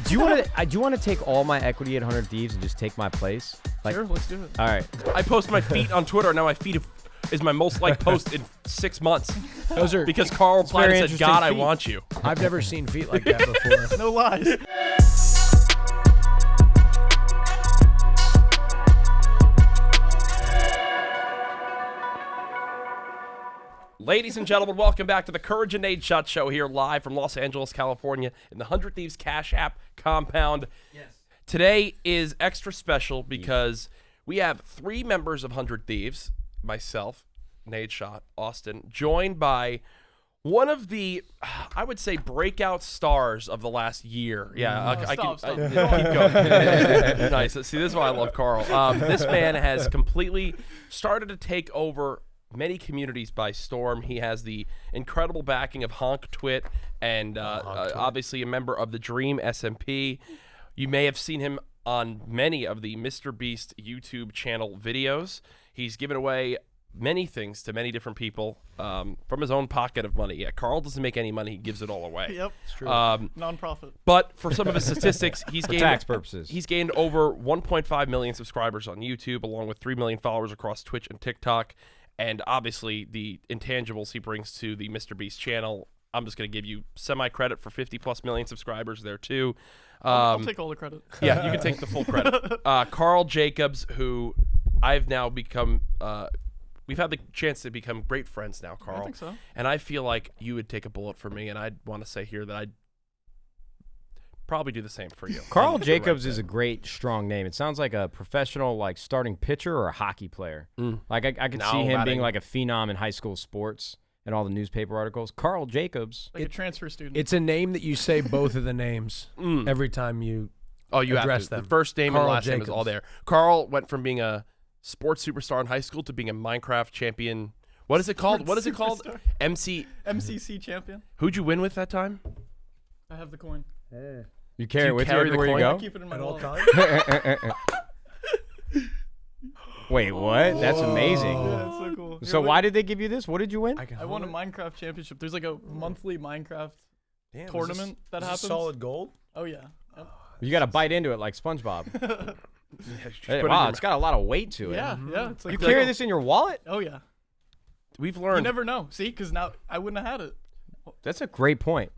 Do you want to take all my equity at 100 Thieves and just take my place? Like, Sure, let's do it. all right. I post my feet on Twitter, and now my feet is my most liked post in 6 months. Those are Because Karl replied and said, interesting God, I feet. want you. I've never seen feet like that before. No lies. Ladies and gentlemen, welcome back to the Courage and Nadeshot show here live from Los Angeles, California in the 100 Thieves Cash App compound. Yes. Today is extra special because we have 3 members of 100 Thieves, myself, Nadeshot, Austin, joined by one of the, I would say, breakout stars of the last year. Yeah, Stop. keep going. Nice. See, this is why I love Karl. This man has completely started to take over many communities by storm. He has the incredible backing of Honk Twit and obviously a member of the Dream SMP. You may have seen him on many of the MrBeast YouTube channel videos. He's given away many things to many different people from his own pocket of money. Yeah, Karl doesn't make any money. He gives it all away. Yep, It's true. non-profit. But for some of his statistics, he's gained tax purposes. He's gained over 1.5 million subscribers on YouTube, along with 3 million followers across Twitch and TikTok. And obviously, the intangibles he brings to the MrBeast channel. I'm just going to give you semi-credit for 50+ million subscribers there, too. I'll take all the credit. Yeah, you can take the full credit. Karl Jacobs, who I've now become... we've had the chance to become great friends now, Karl. I think so. And I feel like you would take a bullet for me, and I'd want to say here that I'd probably do the same for you. Karl Jacobs is a great, strong name. It sounds like a professional, like, starting pitcher or a hockey player. Like, I could see him being like a phenom in high school sports and all the newspaper articles. Karl Jacobs. Like a transfer student. It's a name that you say both of the names every time you you have address to. them. The first name Karl and last name is Jacobs. all there. Karl went from being a sports superstar in high school to being a Minecraft champion. What is it called? What is it called? MCC champion. Who'd you win with that time? I have the coin. You carry it with you carry the everywhere you coin? go? Keep it in my at all wallet. times. Wait, what? That's amazing. Yeah, that's so cool. So why did they give you this? What did you win? I won a Minecraft championship. There's like a monthly Minecraft tournament that happens. Solid gold. Oh yeah. Yep. You got to bite into it like SpongeBob. Hey, put it wow, in it's got a lot of weight to it. Yeah, yeah. It's like You carry this in your wallet? Oh yeah. We've You learned. never know. See, because now I wouldn't have had it. That's a great point.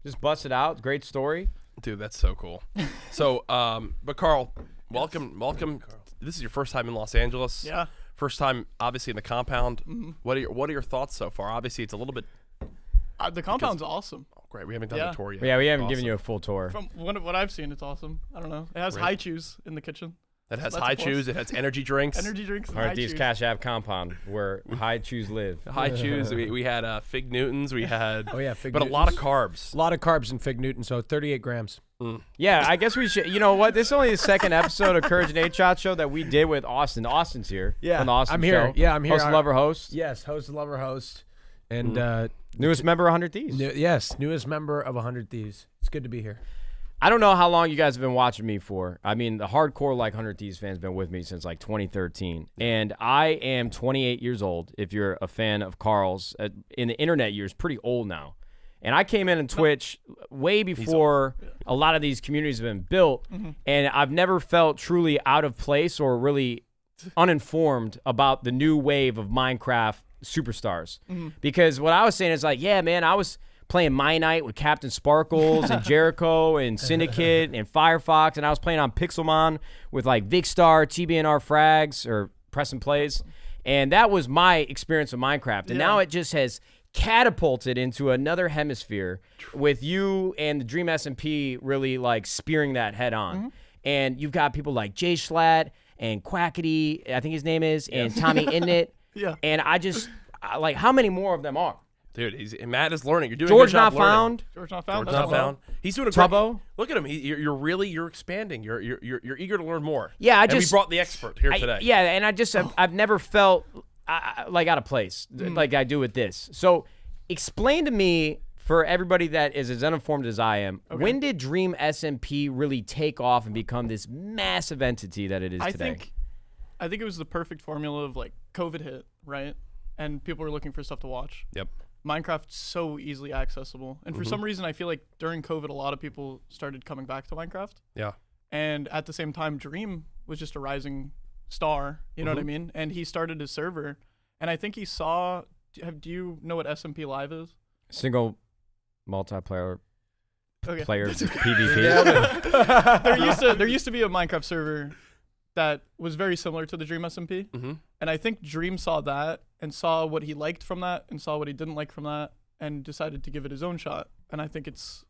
Just bust it out. Great story. Dude, that's so cool. So, but Karl, welcome. This is your first time in Los Angeles. Yeah. First time, obviously, in the compound. What are your thoughts so far? Obviously, it's a little bit The compound's awesome. great. We haven't done Yeah. the tour yet. But yeah, we haven't given Awesome. you a full tour. From what I've seen, it's awesome. I don't know. It has Great. high chews in the kitchen. That has That's a high plus. chews. It has energy drinks. Energy drinks and All right, high these chews. Cash App compound where high chews live. High chews. We had Fig Newtons. We had. Oh yeah, Fig But a Newtons. lot of carbs. A lot of carbs in Fig Newton, so 38 grams. Yeah, I guess we should. You know what? This is only the second episode of Courage and Nadeshot show that we did with Austin. Austin's here. Yeah, on the Austin I'm here. Show. Yeah, I'm here. Host, lover, host. Yes, host, lover, host, and Newest member of 100 Thieves. yes, newest member of 100 Thieves. It's good to be here. I don't know how long you guys have been watching me for. I mean, the hardcore like 100 Thieves fans been with me since like 2013. And I am 28 years old. If you're a fan of Karl's, in the internet years, pretty old now. And I came in on Twitch way before a lot of these communities have been built. And I've never felt truly out of place or really uninformed about the new wave of Minecraft superstars. Because what I was saying is like, yeah, man, I was playing My Night with Captain Sparkles and Jericho and Syndicate and Firefox, and I was playing on Pixelmon with like Vikkstar, TBNR frags or press and plays, and that was my experience with Minecraft. And now it just has catapulted into another hemisphere with you and the Dream SMP really like spearing that head on. And you've got people like Jay Schlatt and Quackity, I think his name is, and TommyInnit. Yeah. And I just like, how many more of them are? Dude, Matt is learning. You're doing George a good job Not learning. Found. George Not Found. George That's Not one. Found. He's doing a great. Tubbo. Look at him. You're expanding. You're eager to learn more. Yeah, and we brought the expert here today. Yeah, and I just I've never felt like out of place like I do with this. So explain to me, for everybody that is as uninformed as I am, when did Dream SMP really take off and become this massive entity that it is today? I think it was the perfect formula of like COVID hit, right? And people were looking for stuff to watch. Yep. Minecraft's so easily accessible. And for some reason, I feel like during COVID, a lot of people started coming back to Minecraft. Yeah. And at the same time, Dream was just a rising star. You know what I mean? And he started his server. And I think he saw, do you know what SMP Live is? Single multiplayer Okay. player PvP. There used to be a Minecraft server that was very similar to the Dream SMP. And I think Dream saw that and saw what he liked from that and saw what he didn't like from that and decided to give it his own shot. And I think it's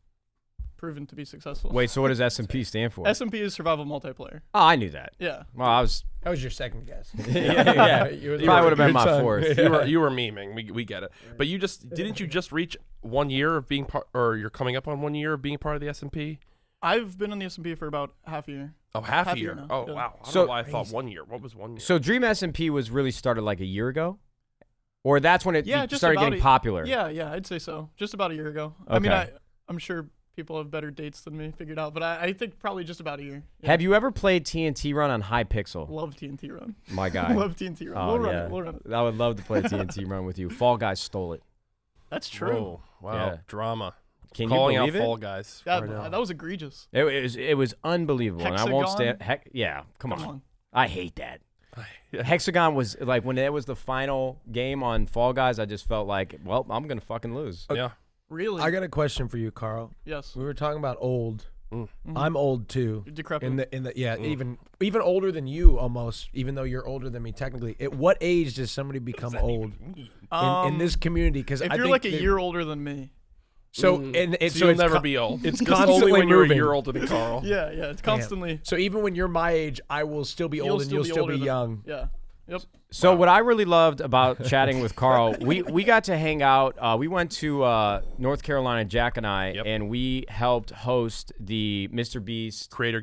proven to be successful. Wait, so what does SMP stand for? SMP is survival multiplayer. Oh, I knew that. Yeah. Well, That was your second guess. yeah. Probably would have been my fourth. You were memeing. We get it. But didn't you just reach 1 year of being part, or you're coming up on 1 year of being part of the SMP? I've been in the SMP for about half a year. Oh, half a year. now. Oh, Yeah. wow. I don't So- know why I thought 1 year. What was 1 year? So Dream SMP was really started like a year ago? Or that's when it Yeah, just started about getting popular? Yeah, I'd say so. Just about a year ago. I mean, Okay. I'm sure people have better dates than me figured out, but I think probably just about a year. Yeah. Have you ever played TNT Run on Hypixel? Love TNT Run. My guy. Love TNT Run. Oh, We'll run yeah. it. We'll run it. I would love to play TNT Run with you. Fall Guys stole it. That's true. Whoa. Wow. Yeah. Drama. Can Calling you out believe it? Fall Guys. right now. That was egregious. It was unbelievable, and I won't stand. Yeah, come Come on. on. I hate that. Yeah. Hexagon was like when it was the final game on Fall Guys. I just felt like, well, I'm gonna fucking lose. Yeah. Really? I got a question for you, Carl. Yes. We were talking about old. Mm. I'm old too. You're decrepit. In the even older than you almost, even though you're older than me technically. At what age does somebody become old in this community? Because if I you're think like a year older than me. so and it's So you'll it's never con- be old. It's Just constantly only when you're a moving. year older than Carl. Yeah, it's constantly. So even when you're my age, I will still be old and you'll still older be than- young. Yeah. Yep. So what I really loved about chatting with Carl, we got to hang out. We went to North Carolina, Jack and I, and we helped host the MrBeast Creator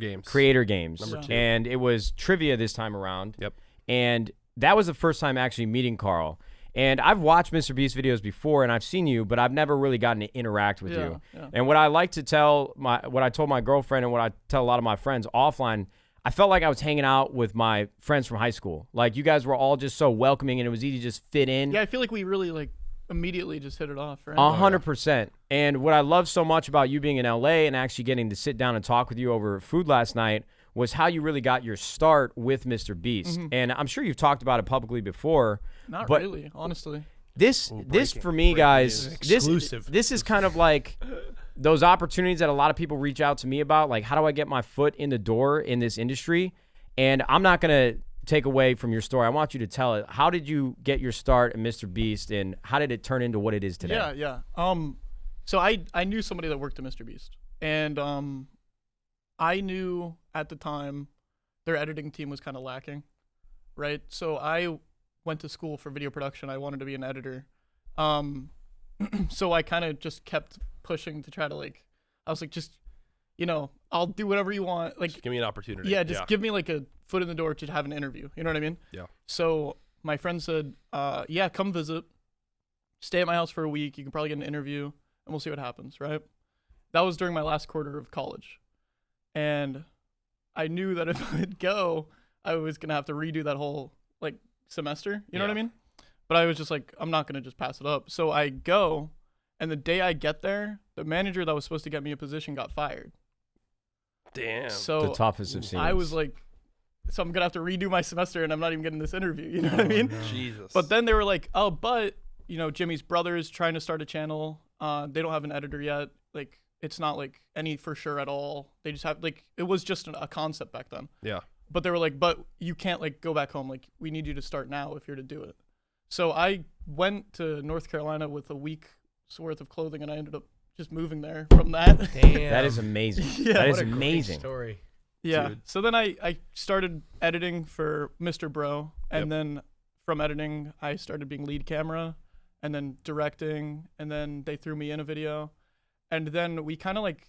Games. Number 2. And it was trivia this time around. Yep. And that was the first time actually meeting Carl. And I've watched MrBeast videos before, and I've seen you, but I've never really gotten to interact with you. Yeah. And what I like to what I told my girlfriend and what I tell a lot of my friends offline, I felt like I was hanging out with my friends from high school. Like, you guys were all just so welcoming, and it was easy to just fit in. Yeah, I feel like we really like immediately just hit it off, right? 100%. And what I love so much about you being in LA and actually getting to sit down and talk with you over food last night was how you really got your start with MrBeast. And I'm sure you've talked about it publicly before. Not but really, honestly. This for me, guys, Exclusive. this is kind of like those opportunities that a lot of people reach out to me about, like, how do I get my foot in the door in this industry? And I'm not going to take away from your story. I want you to tell it. How did you get your start at MrBeast, and how did it turn into what it is today? Yeah. So I knew somebody that worked at MrBeast, and I knew at the time their editing team was kind of lacking, right? So I went to school for video production. I wanted to be an editor. So I kind of just kept pushing to try to, like, I was like, just, I'll do whatever you want. Like, Just give me an opportunity. yeah, just give me like a foot in the door to have an interview. You know what I mean? Yeah. So my friend said, yeah, come visit. Stay at my house for a week. You can probably get an interview, and we'll see what happens, right? That was during my last quarter of college. And I knew that if I'd go, I was going to have to redo that whole, like, semester. You know what I mean? But I was just like, I'm not going to just pass it up. So I go, and the day I get there, the manager that was supposed to get me a position got fired. Damn. So The toughest of scenes. I was like, so I'm going to have to redo my semester, and I'm not even getting this interview. You know what I mean? Jesus. But then they were like, oh, but, Jimmy's brother is trying to start a channel. They don't have an editor yet. Like, it's not, like, any for sure at all. They just have, like, it was just a concept back then. Yeah. But they were like, but you can't, like, go back home. Like, we need you to start now if you're to do it. So I went to North Carolina with a week's worth of clothing, and I ended up just moving there from that. Damn. That is amazing. Yeah. That is What a great amazing. story. Yeah. Dude. So then I started editing for Mr. Bro, and then from editing, I started being lead camera, and then directing, and then they threw me in a video. And then we kind of, like,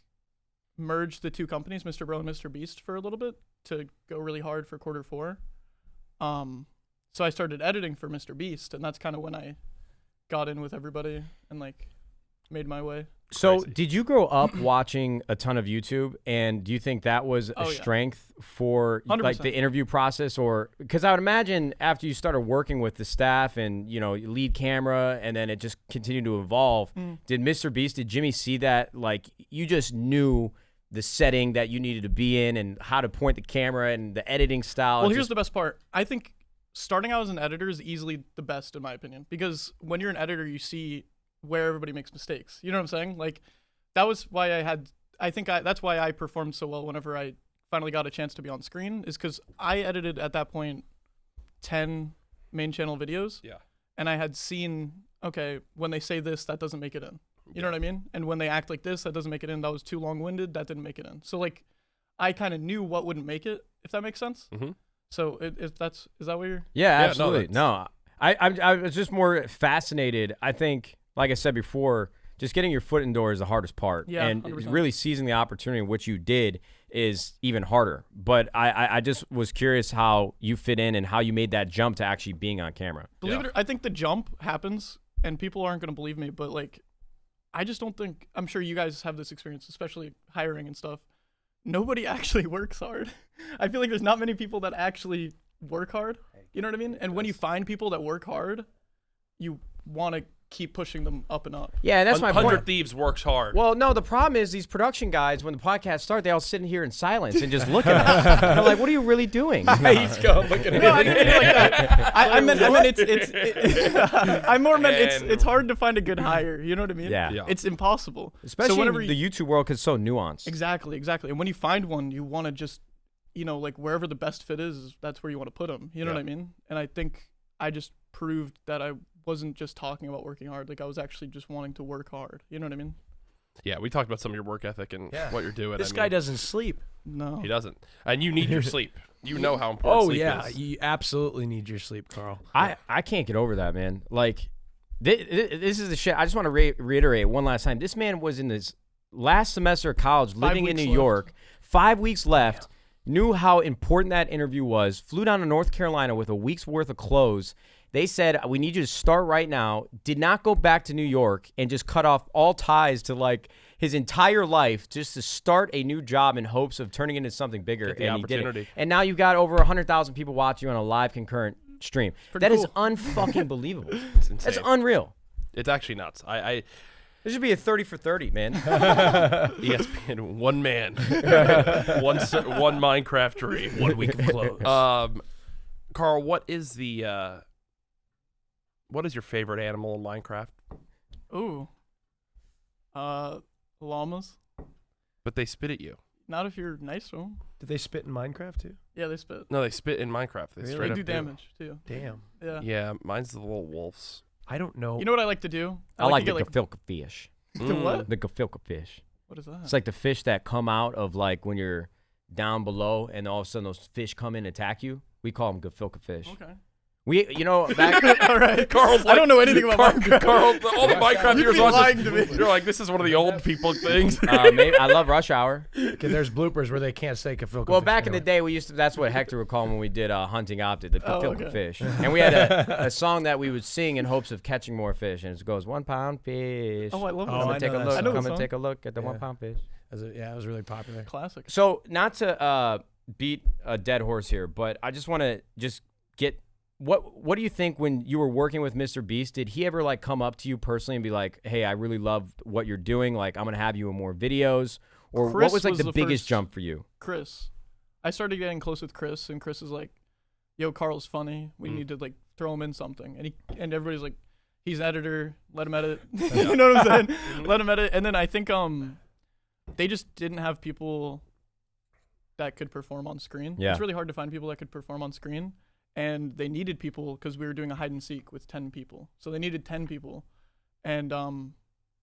merged the two companies, Mr. Bro and MrBeast, for a little bit to go really hard for quarter 4. So I started editing for MrBeast, and that's kind of when I got in with everybody and, like, made my way. So, Crazy. did you grow up watching a ton of YouTube, and do you think that was a strength for like 100%. the interview process, or because I would imagine after you started working with the staff and lead camera, and then it just continued to evolve. Did MrBeast, did Jimmy see that like you just knew the setting that you needed to be in and how to point the camera and the editing style? Well, here's the best part. I think starting out as an editor is easily the best in my opinion, because when you're an editor, you see where everybody makes mistakes. You know what I'm saying? Like that was why that's why I performed so well whenever I finally got a chance to be on screen, is because I edited at that point 10 main channel videos. Yeah. And I had seen, okay, when they say this, that doesn't make it in. You know what I mean? And when they act like this, that doesn't make it in. That was too long-winded. That didn't make it in. So like, I kind of knew what wouldn't make it, if that makes sense. Mm-hmm. So is that what you're? Yeah, Yeah, absolutely. No, I was just more fascinated. I think, like I said before, just getting your foot in door is the hardest part. Yeah, and 100%. really seizing the opportunity, which you did, is even harder. But I just was curious how you fit in and how you made that jump to actually being on camera. Believe it or I think the jump happens, and people aren't going to believe me, but like, I just don't think, I'm sure you guys have this experience, especially hiring and stuff. Nobody actually works hard. I feel like there's not many people that actually work hard. You know what I mean? And when you find people that work hard, you want to keep pushing them up and up. Yeah, that's my 100 point. Thieves works hard. Well, no, the problem is these production guys, when the podcast start, they all sit in here in silence and just look at us. They're like, what are you really doing? He's going looking at No, I didn't mean it like that. I meant I more meant it's hard to find a good hire. You know what I mean? Yeah. Yeah. It's impossible. Especially so whenever in the YouTube world, because it's so nuanced. Exactly. And when you find one, you want to just, like wherever the best fit is, that's where you want to put them. You know what I mean? And I think I just proved that I wasn't just talking about working hard. Like I was actually just wanting to work hard. You know what I mean? Yeah, we talked about some of your work ethic and what you're doing. This guy doesn't sleep. No. He doesn't. And you need your sleep. You know how important sleep is. You absolutely need your sleep, Carl. I can't get over that, man. Like, this is the shit. I just want to reiterate one last time. This man was in his last semester of college, living in New York, 5 weeks left, knew how important that interview was, flew down to North Carolina with a week's worth of clothes. They said, we need you to start right now, did not go back to New York and just cut off all ties to like his entire life just to start a new job in hopes of turning into something bigger. Get the and he did it. opportunity. And now you've got over 100,000 people watching you on a live concurrent stream. That is cool. unfucking believable. It's insane. That's unreal. It's actually nuts. This should be a 30 for 30, man. ESPN, one man, one Minecraft tree, 1 week of clothes. Carl, what is your favorite animal in Minecraft? Ooh. Llamas. But they spit at you. Not if you're nice to them. Did they spit in Minecraft too? Yeah, they spit. No, they spit in Minecraft. They Really? straight They up do damage too. Damn. Yeah. Yeah, mine's the little wolves. I don't know. You know what I like to do? I like to the get gefilte fish. The what? The gefilte fish. What is that? It's like the fish that come out of like when you're down below and all of a sudden those fish come in and attack you. We call them gefilte fish. Okay. Back All right. Carl's I don't know anything about Minecraft. Carl, all the Minecraft You viewers be watch lying this. to me. You're like, this is one of the old people things. maybe, I love Rush Hour. Okay, there's bloopers where they can't say gefilte Well, fish. back in the Anyway. day, we used to. That's what Hector would call them when we did hunting opted, the Oh, gefilte okay. fish. And we had a song that we would sing in hopes of catching more fish, and it goes 1 pound fish. Oh, I love Oh, that. Come I and take know a that look. song. I know the Come and song. take a look at the Yeah. 1 pound fish. It was really popular. Classic. So not to beat a dead horse here, but I just want to get what do you think when you were working with MrBeast? Did he ever like come up to you personally and be like, "Hey, I really love what you're doing. Like, I'm gonna have you in more videos," or Chris what was like was the the biggest first- jump for you? Chris. I started getting close with Chris, and Chris is like, "Yo, Carl's funny. We need to like throw him in something." And everybody's like, "He's an editor. Let him edit." You know what I'm saying? Let him edit. And then I think they just didn't have people that could perform on screen. Yeah. It's really hard to find people that could perform on screen. And they needed people because we were doing a hide and seek with 10 people. So they needed 10 people. And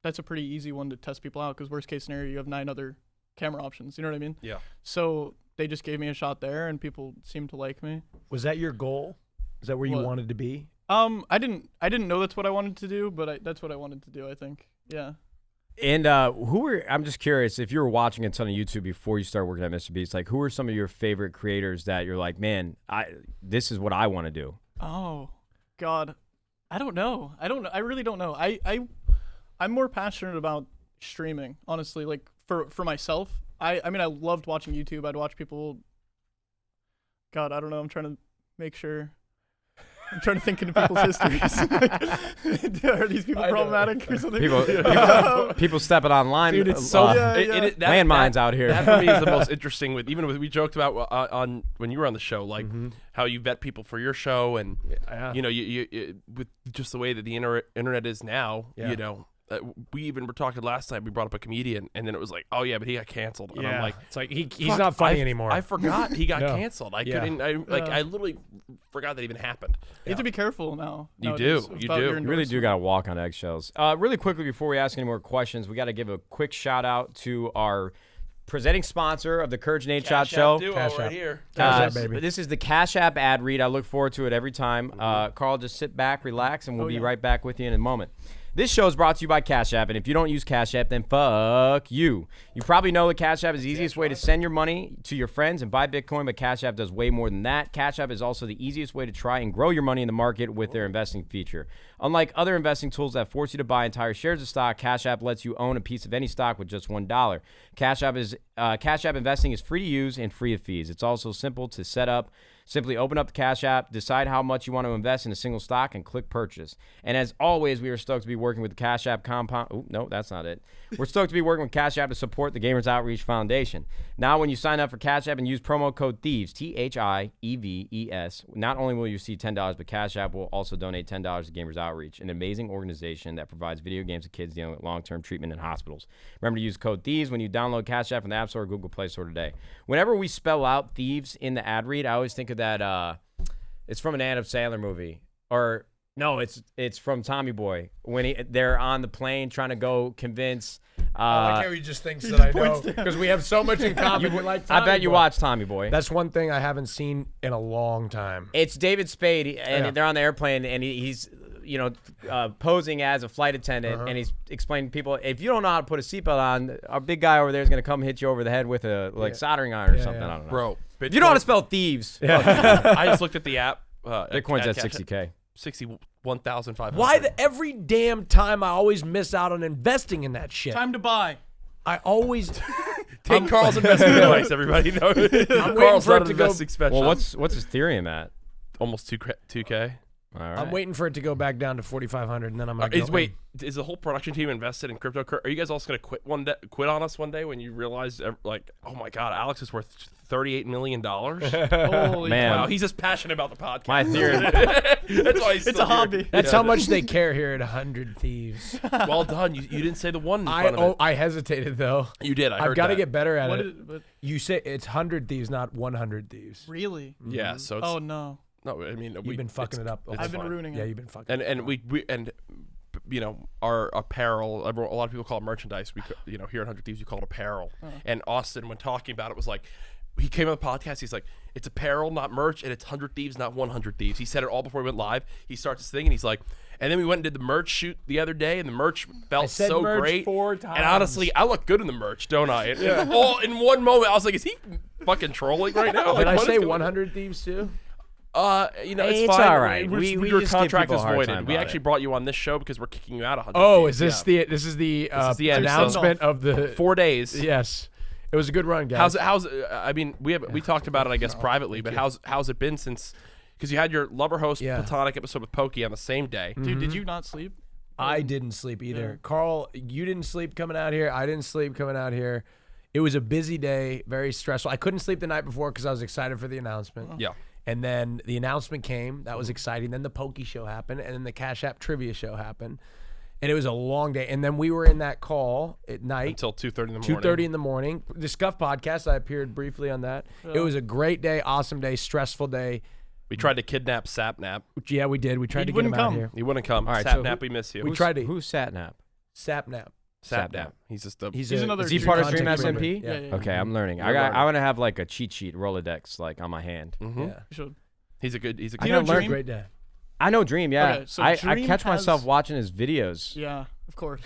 that's a pretty easy one to test people out because worst case scenario, you have 9 other camera options. You know what I mean? Yeah. So they just gave me a shot there and people seemed to like me. Was that your goal? Is that where you What? wanted to be? I didn't know that's what I wanted to do, but that's what I wanted to do, I think. Yeah. And I'm just curious, if you were watching a ton of YouTube before you started working at MrBeast, like who are some of your favorite creators that you're like, man, this is what I want to do? Oh, God. I don't know. I really don't know. I'm more passionate about streaming, honestly. Like for myself, I mean I loved watching YouTube. I'd watch people. God, I don't know. I'm trying to make sure. I'm trying to think into people's histories. Are these people problematic or something? People stepping online. Dude, it's so landmines out here. That for me is the most interesting. We joked about on when you were on the show, like how you vet people for your show, and you know, you with just the way that the internet is now, you know. We even were talking last time. We brought up a comedian, and then it was like, "Oh yeah, but he got canceled." And I'm like, "It's like he's not funny anymore." I forgot he got canceled. I couldn't. I literally forgot that even happened. You have to be careful now. You do. You really do got to walk on eggshells. Really quickly before we ask any more questions, we got to give a quick shout out to our presenting sponsor of the Courage Nadeshot show. Cash right here. Cash App, baby. This is the Cash App ad read. I look forward to it every time. Carl, just sit back, relax, and we'll be right back with you in a moment. This show is brought to you by Cash App, and if you don't use Cash App, then fuck you. You probably know that Cash App is the easiest way to send your money to your friends and buy Bitcoin, but Cash App does way more than that. Cash App is also the easiest way to try and grow your money in the market with their investing feature. Unlike other investing tools that force you to buy entire shares of stock, Cash App lets you own a piece of any stock with just $1. Cash App investing is free to use and free of fees. It's also simple to set up. Simply open up the Cash App, decide how much you want to invest in a single stock, and click purchase. And as always, we are stoked to be working with the Cash App compound. Oh, no, that's not it. We're stoked to be working with Cash App to support the Gamers Outreach Foundation. Now, when you sign up for Cash App and use promo code THIEVES, THIEVES, not only will you receive $10, but Cash App will also donate $10 to Gamers Outreach, an amazing organization that provides video games to kids dealing with long-term treatment in hospitals. Remember to use code THIEVES when you download Cash App from the App Store or Google Play Store today. Whenever we spell out Thieves in the ad read, I always think of that, it's from an Adam Sandler movie, or no, it's from Tommy Boy when they're on the plane trying to go convince. I like how he just thinks that I know because we have so much in common. I bet you watch Tommy Boy. That's one thing I haven't seen in a long time. It's David Spade, and they're on the airplane, and he's posing as a flight attendant, and he's explaining to people, if you don't know how to put a seatbelt on, our big guy over there is going to come hit you over the head with a soldering iron or something. I don't know. Bro, you know how to spell thieves. I just looked at the app. Bitcoin's at 60K. 61,500. Why every damn time I always miss out on investing in that shit? Time to buy. I always take Carl's investment advice. Everybody knows. Carl's not investing special. Well, what's Ethereum at? Almost 2K. All right. I'm waiting for it to go back down to 4,500, and then I'm gonna is the whole production team invested in cryptocurrency? Are you guys also gonna quit on us one day when you realize, like, oh my God, Alex is worth $38 million? Holy man! Wow, he's just passionate about the podcast. My Ethereum. That's why he's it's a hobby. That's how much they care here at 100 Thieves. Well done. You didn't say the one in front of it. I hesitated though. You did. I've got to get better at it. But You say it's 100 Thieves, not 100 Thieves. really? Yeah. So it's, Oh no. no, I mean You've been fucking it up. I've been ruining it. Yeah, you've been fucking. and we you know, our apparel, a lot of people call it merchandise. We, you know, here at 100 Thieves, you call it apparel. And Austin, when talking about it, was like, he came on the podcast, he's like, it's apparel, not merch, and it's 100 Thieves, not 100 Thieves. He said it all before we went live. He starts this thing, and he's like, and then we went and did the merch shoot the other day, and the merch felt so merch great. 4 times. And honestly, I look good in the merch, don't I? And all in one moment, I was like, is he fucking trolling right now? Did Like, I what say is going 100 Thieves too? You know, it's It's fine. all right. Your just give contract people is a hard voided. time We about actually it. brought you on this show because we're kicking you out of 100 Oh, Thieves. is this the the end. announcement of the 4 days? Yes, it was a good run, guys. How's I mean, we talked about it, I guess, privately, but how's it been since? Because you had your lover host platonic episode with Pokey on the same day. Dude, did you not sleep? I didn't sleep either. Yeah. Carl, you didn't sleep coming out here. I didn't sleep coming out here. It was a busy day, very stressful. I couldn't sleep the night before because I was excited for the announcement. Yeah. And then the announcement came. That was exciting. Then the Pokey show happened. And then the Cash App trivia show happened. And it was a long day. And then we were in that call at night. Until 2:30 in the morning. 2:30 in the morning. The Scuff podcast, I appeared briefly on that. It was a great day, awesome day, stressful day. We tried to kidnap Sapnap. Yeah, we did. We tried to get wouldn't him out come. here. He wouldn't come. All right, so Sapnap, we miss you. We tried to. Who's Satnap? Sapnap. Sapnap. He's just a. He's another Is he Dream part of Dream content SMP? creator. Yeah. Okay, I'm learning. You're learning. I want to have like a cheat sheet Rolodex like on my hand. Mhm. Yeah. You should. He's a good. I You gotta know learn. Dream? Great day. I know Dream. Yeah, Okay, so I Dream catch myself has- watching his videos. Yeah, of course.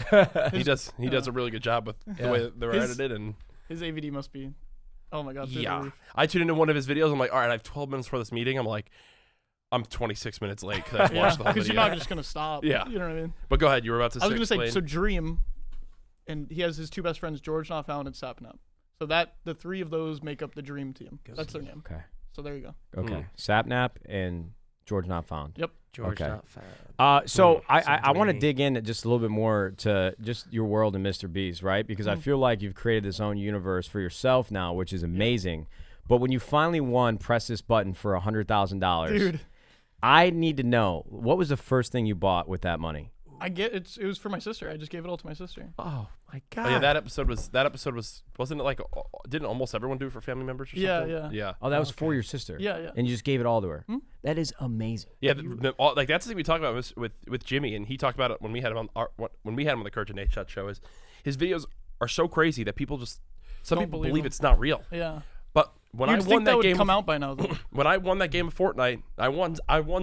He does. He does a really good job with the way that they're His- edited and. His AVD must be, oh my God. through the Yeah. roof. I tuned into one of his videos. I'm like, all right, I have 12 minutes for this meeting. I'm like, I'm 26 minutes late because I watched the whole Because video. you're not just gonna stop. Yeah. You know what I mean? But go ahead. You were about to. I was gonna say, explain. so Dream, and he has his 2 best friends, George Not Found and Sapnap. So the 3 of those make up the Dream Team. That's their name. Okay. So there you go. Okay. Sapnap and George Not Found. Yep. George Okay. Not Found. So I Some want to dreamy. dig in just a little bit more to just your world and MrBeast, right? Because I feel like you've created this own universe for yourself now, which is amazing. But when you finally won, press this button for $100,000. Dude, I need to know, what was the first thing you bought with that money? it was for my sister. I just gave it all to my sister. Oh my God. Oh, yeah, that episode was wasn't it like didn't almost everyone do it for family members or Yeah, something? yeah. Oh, that was for your sister. Yeah, yeah. And you just gave it all to her. That is amazing. Yeah, like that's the thing we talk about with Jimmy, and he talked about it when we had him on the Courage and Nadeshot show. Is his videos are so crazy that people just some Don't people believe believe them. it's not real. Yeah. But when You'd I think won that that would game, come out by now, though. when I won that game of Fortnite, I won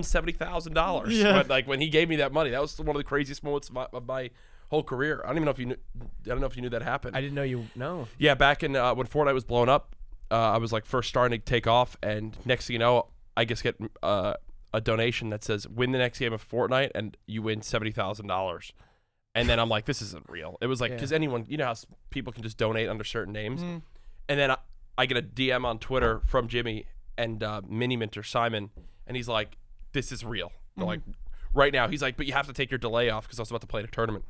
$70,000. Yeah. Like when he gave me that money, that was one of the craziest moments of my whole career. I don't even know if you knew. I don't know if you knew that happened. I didn't know you. No. Yeah, back in when Fortnite was blowing up, I was like first starting to take off, and next thing you know, I just get a donation that says win the next game of Fortnite, and you win $70,000. And then I'm like, this isn't real. It was like because anyone, you know how people can just donate under certain names, and then I get a DM on Twitter from Jimmy and Mini Minter Simon, and he's like, this is real. They're like, right now, he's like, but you have to take your delay off because I was about to play in a tournament.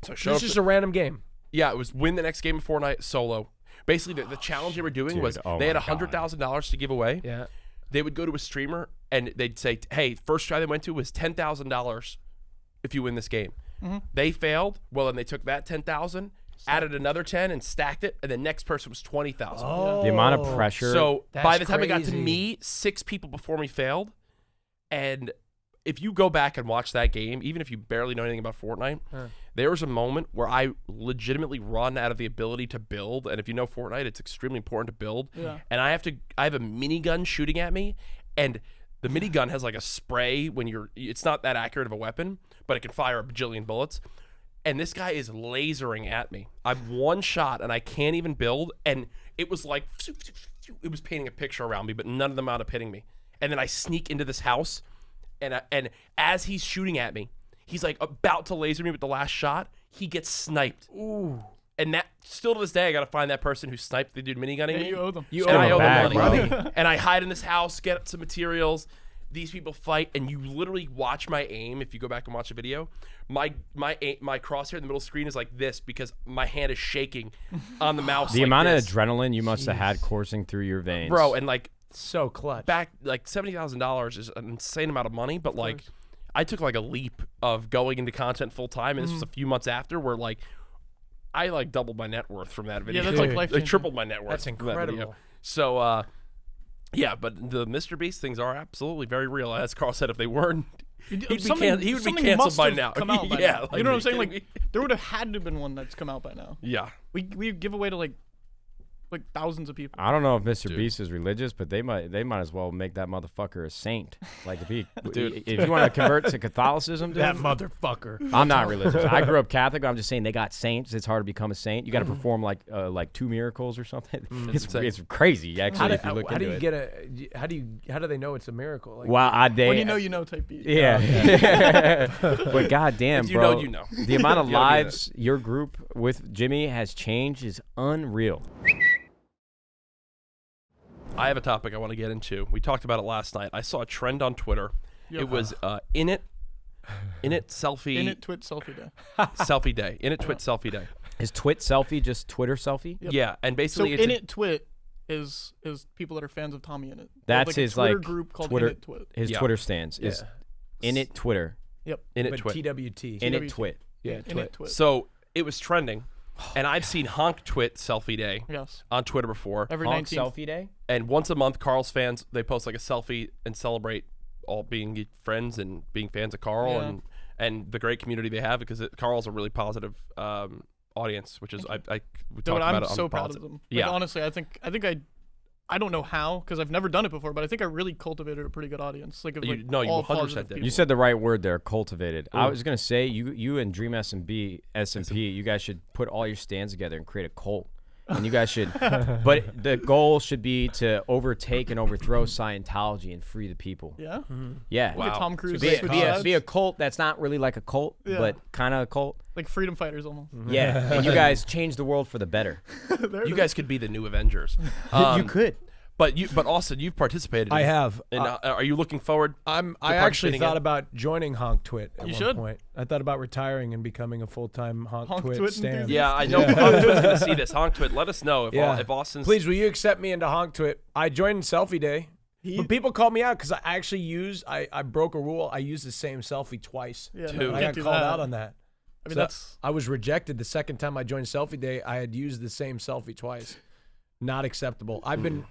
So I showed It's up just to- a random game. yeah, it was win the next game of Fortnite solo. Basically, the challenge they were doing Dude, was oh they had my God. $100,000 to give away. Yeah. They would go to a streamer and they'd say, hey, first try they went to was $10,000 if you win this game. They failed. Well, then they took that $10,000, added another 10 and stacked it, and the next person was $20,000. Oh. The amount of pressure. So by That's the time it got to crazy. me, 6 people before me failed. And if you go back and watch that game, even if you barely know anything about Fortnite, there was a moment where I legitimately run out of the ability to build. And if you know Fortnite, it's extremely important to build. Yeah. And I have a minigun shooting at me, and the minigun has like a spray it's not that accurate of a weapon, but it can fire a bajillion bullets. And this guy is lasering at me. I'm one shot and I can't even build. And it was like, it was painting a picture around me, but none of them out of hitting me. And then I sneak into this house, and as he's shooting at me, he's like about to laser me with the last shot. He gets sniped. Ooh. And that still to this day, I got to find that person who sniped the dude minigunning Yeah, me. you owe them. You And I him a owe bag, them money. bro. And I hide in this house, get some materials. These people fight, and you literally watch my aim. If you go back and watch the video, my crosshair in the middle screen is like this because my hand is shaking on the mouse. the like amount this. of adrenaline you must have had coursing through your veins. Bro, and like So clutch. back like $70,000 is an insane amount of money, but like I took like a leap of going into content full time, and this was a few months after where like I like doubled my net worth from that video. Yeah, that's like Dude. life Like changing. tripled my net worth. That's from that video. incredible. So yeah, but the MrBeast things are absolutely very real. As Carl said, if they weren't, he would be Something canceled must by have now. Come out by Yeah, now. like, You know what I'm are you saying? kidding Like me? there would have had to have been one that's come out by now. Yeah. We give away to like thousands of people. I don't know if MrBeast is religious, but they might as well make that motherfucker a saint. Like if if you want to convert to Catholicism, dude, That motherfucker. I'm not religious. I grew up Catholic. But I'm just saying they got saints. It's hard to become a saint. You got to perform like 2 miracles or something. It's crazy actually if you look How do into you it. get how do they know it's a miracle? Like, Well, When you know type beat. Yeah. But goddamn, If you bro. know, you know. The amount of You gotta be in lives your group with Jimmy has changed is unreal. I have a topic I want to get into. We talked about it last night. I saw a trend on Twitter. Yep. It was Innit selfie In it, twit selfie day. selfie day. Innit twit selfie day. Is Twit selfie just Twitter selfie? Yep. Yeah, and So basically in it twit is people that are fans of TommyInnit. That's like his a Twitter like group called Twitter. In It Twit. His Yeah. Twitter stance is in it Twitter. Yep. Innit but twit. TWT. In it TWT. Twit. Yeah, In twit. It Twit. So it was trending, and I've seen Honk Twit selfie day Yes. on Twitter before. Every Honk 19th. selfie day. And once a month, Carl's fans, they post like a selfie and celebrate all being friends and being fans of Carl Yeah. and the great community they have because Carl's a really positive audience, which is we Dude, talked I'm about it on so the proud pods. of them. Like, Yeah. honestly, I think I don't know how because I've never done it before, but I think I really cultivated a pretty good audience. Like, of, You- like no, you all 100% positive did. people. You said the right word there, cultivated. I was gonna say you and Dream SMP, you guys should put all your stands together and create a cult. and you guys should. But the goal should be to overtake and overthrow Scientology and free the people. Yeah. Yeah. Wow. Get Tom Cruise. Be a cult that's not really like a cult, but kind of a cult. Like freedom fighters almost. Yeah. And you guys change the world for the better. You guys could be the new Avengers. You could. But Austin, you've participated. I have. And are you looking forward? I actually participating thought in- about joining Honk Twit at You one should. point. I thought about retiring and becoming a full-time Honk Twit Twit stan. enthusiast. Yeah, I know. Honk Twit's gonna see this. Honk Twit, let us know if if Austin's. Please, will you accept me into Honk Twit? I joined Selfie Day. But people called me out because I actually I broke a rule. I used the same selfie twice. Yeah, Dude. no, I can't got do called that. out on that. I mean, So that's I was rejected the second time I joined Selfie Day. I had used the same selfie twice. Not acceptable. I've been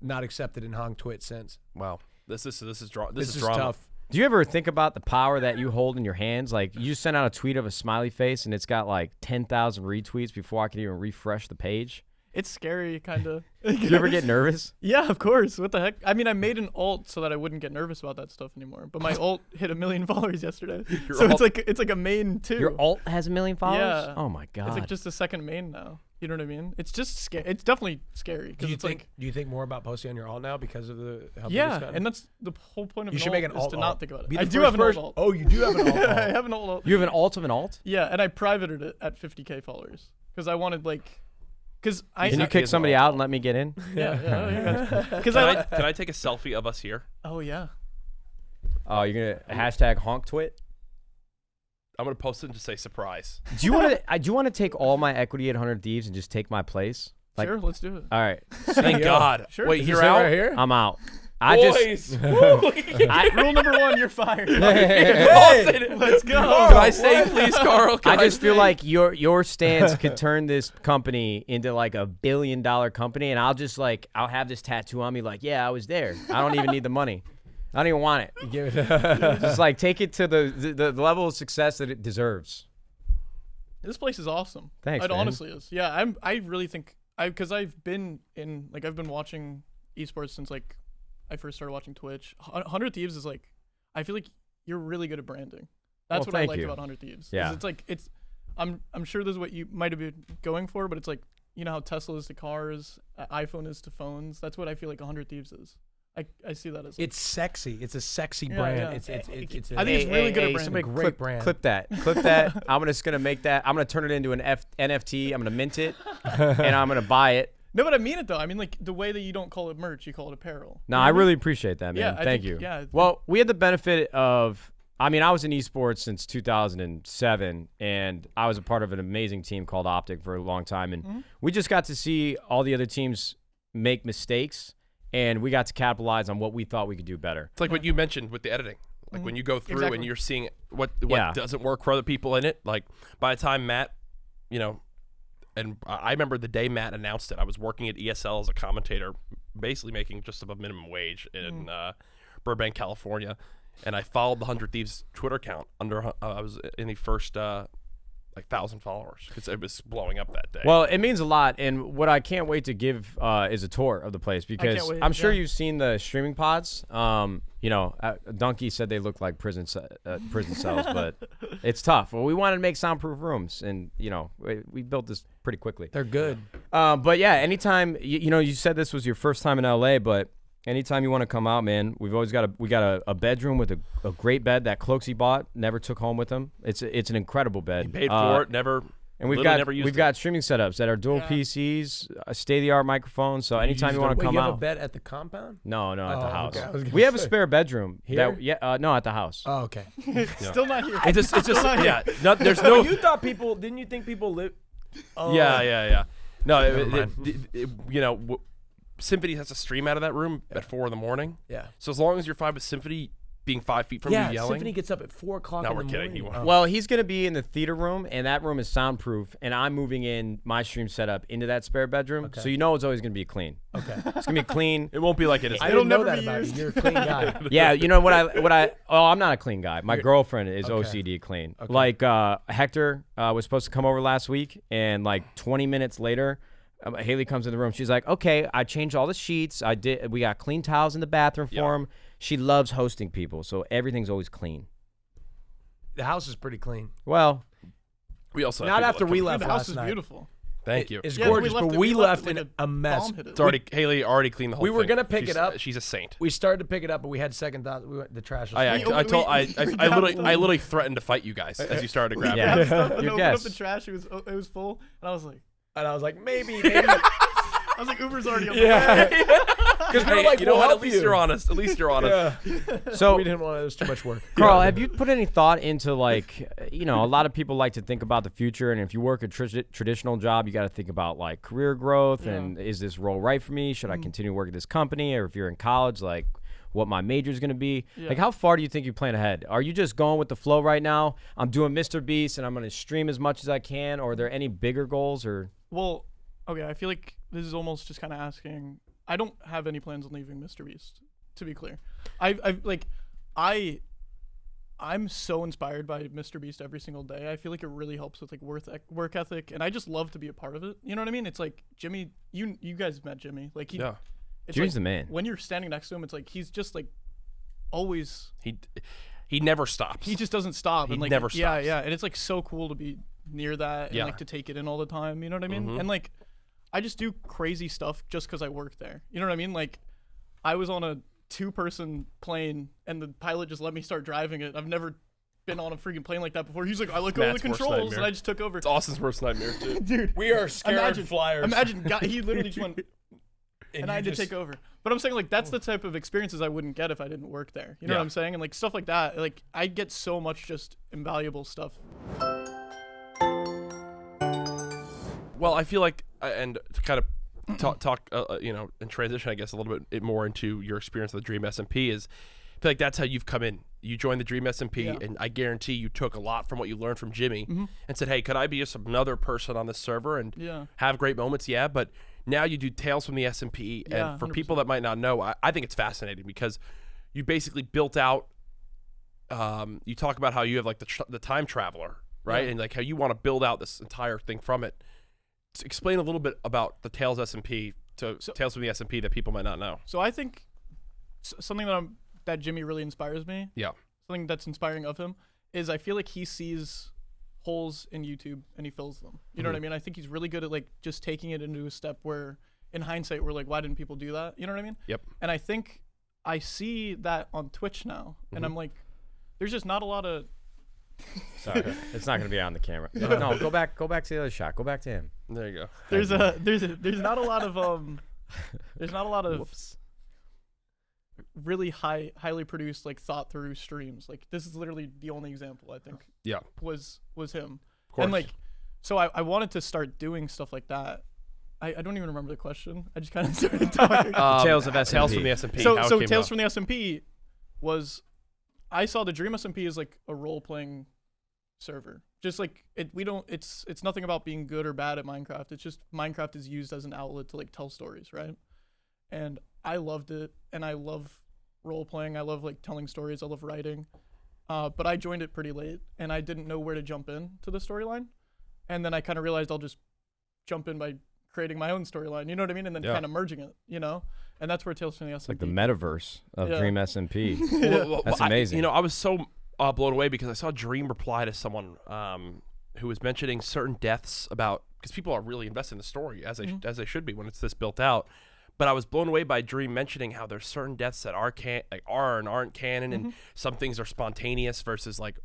not accepted in Honk Twit since. Wow, this is This drama. is tough. Do you ever think about the power that you hold in your hands? Like, you just sent out a tweet of a smiley face, and it's got like 10,000 retweets before I could even refresh the page. it's scary, kind of. Do you ever get nervous? Yeah, of course. What the heck? I mean, I made an alt so that I wouldn't get nervous about that stuff anymore. But my alt hit 1 million followers yesterday, Your so alt- it's like a main too. Your alt has 1 million followers? Yeah. Oh, my God. It's like just a second main now. You know what I mean? It's just scary. It's definitely scary Do because you it's think? like Do you think more about posting on your alt now because of the? How big it's yeah, gotten? and that's the whole point of You an should alt make an is alt. to not think about Be it. the I do first have an person- alt. Oh, you do have an alt. I have an alt. You have an alt of an alt? Yeah, and I privated it at 50K followers because I wanted because I Can you kick somebody out and let me get in? yeah because Can I take a selfie of us here? oh yeah. Oh, you're going to hashtag honk twit? I'm gonna post it and just say surprise. Do you want to take all my equity at 100 Thieves and just take my place? Like, Sure, let's do it. all right. Thank God. Sure. Wait, Is you're Is it out right here? I'm out. I just Rule number 1, you're fired. Austin, Let's go. Can I stay, please, Carl? Can I just feel stay? like your stance could turn this company into like $1 billion company, and I'll have this tattoo on me like, yeah, I was there. I don't even need the money. I don't even want it. Give it. Just like take it to the level of success that it deserves. This place is awesome. Thanks, It man. honestly is. Yeah, I really think because I've been watching esports since like I first started watching Twitch. 100 Thieves is like I feel like you're really good at branding. That's Well, what I thank like you. about 100 Thieves. Yeah. It's like I'm sure this is what you might have been going for, but it's like you know how Tesla is to cars, iPhone is to phones. That's what I feel like 100 Thieves is. I see that as It's sexy. It's a sexy Yeah, brand. yeah. It's I think a, it's really good at branding. somebody Great brand. Clip that. Clip that. I'm just gonna make that. I'm gonna turn it into an NFT. I'm gonna mint it, and I'm gonna buy it. No, but I mean it though. I mean like the way that you don't call it merch, you call it apparel. No, You know I what mean? really appreciate that, man. Yeah, I Thank think- you. yeah. Well, we had the benefit of. I mean, I was in esports since 2007, and I was a part of an amazing team called Optic for a long time, and we just got to see all the other teams make mistakes, and we got to capitalize on what we thought we could do better. It's like what you mentioned with the editing. Like when you go through Exactly. and you're seeing what Yeah. doesn't work for other people in it. Like by the time Matt, and I remember the day Matt announced it, I was working at ESL as a commentator, basically making just above minimum wage in Burbank, California. And I followed the 100 Thieves Twitter account I was in the first 1,000 followers because it was blowing up that day. Well, it means a lot, and what I can't wait to give is a tour of the place because wait, I'm sure yeah. you've seen the streaming pods. Donkey said they look like prison cells, but it's tough. Well, we wanted to make soundproof rooms, and we built this pretty quickly. They're good. But yeah, anytime you said this was your first time in LA, but anytime you want to come out, man, we got a bedroom with a great bed that Cloaksy bought, never took home with him. It's an incredible bed. he paid for it, never. And we've literally never used we've it. got streaming setups that are dual PCs, state of the art microphones. So anytime you want to Wait, come you have out, a bed at the compound? no, at the Oh, house. okay. I was gonna We have a say. spare bedroom. Here? No, at the house. Oh, okay. Still not here. It's just yeah. There's No, no. you thought people? Didn't you think people live? Oh. Yeah. No, mind. Symphony has to stream out of that room at 4 a.m. Yeah. So as long as you're fine with Symphony being 5 feet from Yeah. you yelling, Symphony gets up at 4 o'clock. No, in we're the kidding. morning. He won't. Well, he's gonna be in the theater room, and that room is soundproof. And I'm moving in my stream setup into that spare bedroom, so it's always gonna be clean. Okay. It's gonna be clean. it won't be like it is. I It'll didn't know never that be about you. used. You're a clean guy. Yeah, you know what I'm not a clean guy. My girlfriend is OCD clean. Okay. Like Hector was supposed to come over last week, and like 20 minutes later, Haley comes in the room. She's like, "Okay, I changed all the sheets. We got clean towels in the bathroom for him." She loves hosting people, so everything's always clean. The house is pretty clean. Well, We also have Not people after that we come- left the house last is night. beautiful. Thank you. It's Yeah, gorgeous, but we left like in a mess. bomb hit it. It's already Haley already cleaned the whole We thing. were gonna pick it up. She's a saint. We started to pick it up, but we had second thoughts. We went the trash. Was I We- told I we- literally threatened to fight you guys as you started to grab Yeah. it. Stuff, and Your opened up guess. the trash. It was full, and I was like, maybe. I was like, Uber's already on the way. Yeah. Because we were Hey, like, you know we'll what? help At least you. you're honest. At least you're honest. Yeah. So We didn't want it was too much work. Carl, have you put any thought into like, a lot of people like to think about the future, and if you work a traditional job, you got to think about like career growth and is this role right for me? Should I continue to work at this company, or if you're in college, like what my major is going to be? Yeah. Like, how far do you think you plan ahead? Are you just going with the flow right now? I'm doing MrBeast and I'm going to stream as much as I can, or are there any bigger goals? Or Well, okay, I feel like this is almost just kind of asking. I don't have any plans on leaving MrBeast, to be clear. I'm so inspired by MrBeast every single day. I feel like it really helps with like work ethic, and I just love to be a part of it. You know what I mean? It's like Jimmy. You guys met Jimmy. Like he. Yeah. It's Jimmy's like, the man. When you're standing next to him, it's like he's just like always. He never stops. He just doesn't stop. He and like never Yeah, stops. yeah, and it's like so cool to be near that and Yeah. like to take it in all the time. You know what I mean? And like, I just do crazy stuff just because I work there. You know what I mean? Like, I was on a 2-person plane and the pilot just let me start driving it. I've never been on a freaking plane like that before. He's like, I let go of the Matt's worst controls nightmare. and I just took over. It's Austin's worst nightmare too. Dude, We are scared flyers. Imagine, he literally just went. And I had to just- take over. But I'm saying, like, that's the type of experiences I wouldn't get if I didn't work there. You know Yeah. what I'm saying? And, like, stuff like that. Like, I get so much just invaluable stuff. Well, I feel like, and to kind of talk, and transition, I guess, a little bit more into your experience with the Dream SMP is, I feel like that's how you've come in. You joined the Dream SMP, Yeah. and I guarantee you took a lot from what you learned from Jimmy and said, hey, could I be just another person on this server and Yeah. have great moments? Yeah, but now you do Tales from the SMP, Yeah, and for 100%. people that might not know, I think it's fascinating because you basically built out, you talk about how you have like the time traveler, right? Yeah. And like how you want to build out this entire thing from it. Explain a little bit about the Tales SMP to Tales from the SMP that people might not know. So I think something that Jimmy really inspires me, Yeah. something that's inspiring of him, is I feel like he sees holes in YouTube and he fills them. You know what I mean? I think he's really good at like just taking it into a step where in hindsight we're like, why didn't people do that? You know what I mean? Yep. And I think I see that on Twitch now, and I'm like, there's just not a lot of. sorry, it's not going to be on the camera. No, go back to the other shot. Go back to him. There you go. There's not a lot of there's not a lot of really highly produced like thought through streams. Like this is literally the only example I think Yeah. was him. Of course. And like, so I wanted to start doing stuff like that. I don't even remember the question. I just kind of started talking. Tales of Tales SMP. from the SMP. so how it so came Tales about. from the SMP was, I saw the Dream SMP as like a role playing server. Just like it's nothing about being good or bad at Minecraft. It's just Minecraft is used as an outlet to like tell stories, right? And I loved it, and I love role playing. I love like telling stories. I love writing. But I joined it pretty late, and I didn't know where to jump in to the storyline. And then I kind of realized I'll just jump in by creating my own storyline. You know what I mean? And then Yeah. kind of merging it. You know? And that's where Tales from the SMP. It's like the metaverse of Yeah. Dream SMP. Well, That's I- amazing. I was so blown away because I saw Dream reply to someone who was mentioning certain deaths because people are really invested in the story as they should be when it's this built out. But I was blown away by Dream mentioning how there's certain deaths that are and aren't canon, and some things are spontaneous versus like,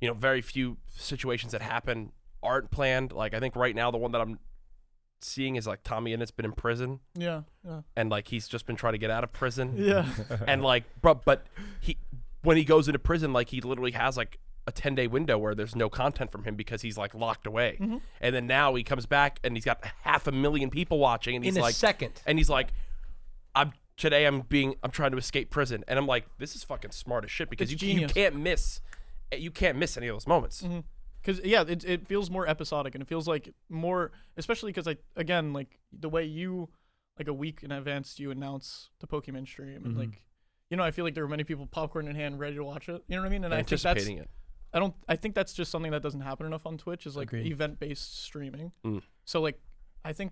very few situations that happen aren't planned. Like I think right now the one that I'm seeing is like TommyInnit's been in prison. Yeah. And like he's just been trying to get out of prison. Yeah. And like, but when he goes into prison, like he literally has like a 10-day window where there's no content from him because he's like locked away. And then now he comes back and he's got 500,000 people watching, and he's In a like, second. and he's like, I'm trying to escape prison, and I'm like, this is fucking smart as shit because It's you genius. can't miss any of those moments. Because it feels more episodic, and it feels like more, especially because like the way you, like a week in advance, you announce the Pokemon stream, and like, I feel like there were many people popcorn in hand ready to watch it. You know what I mean? And I think that's, Anticipating it. I think that's just something that doesn't happen enough on Twitch is like Agreed. event-based streaming. Mm. So like, I think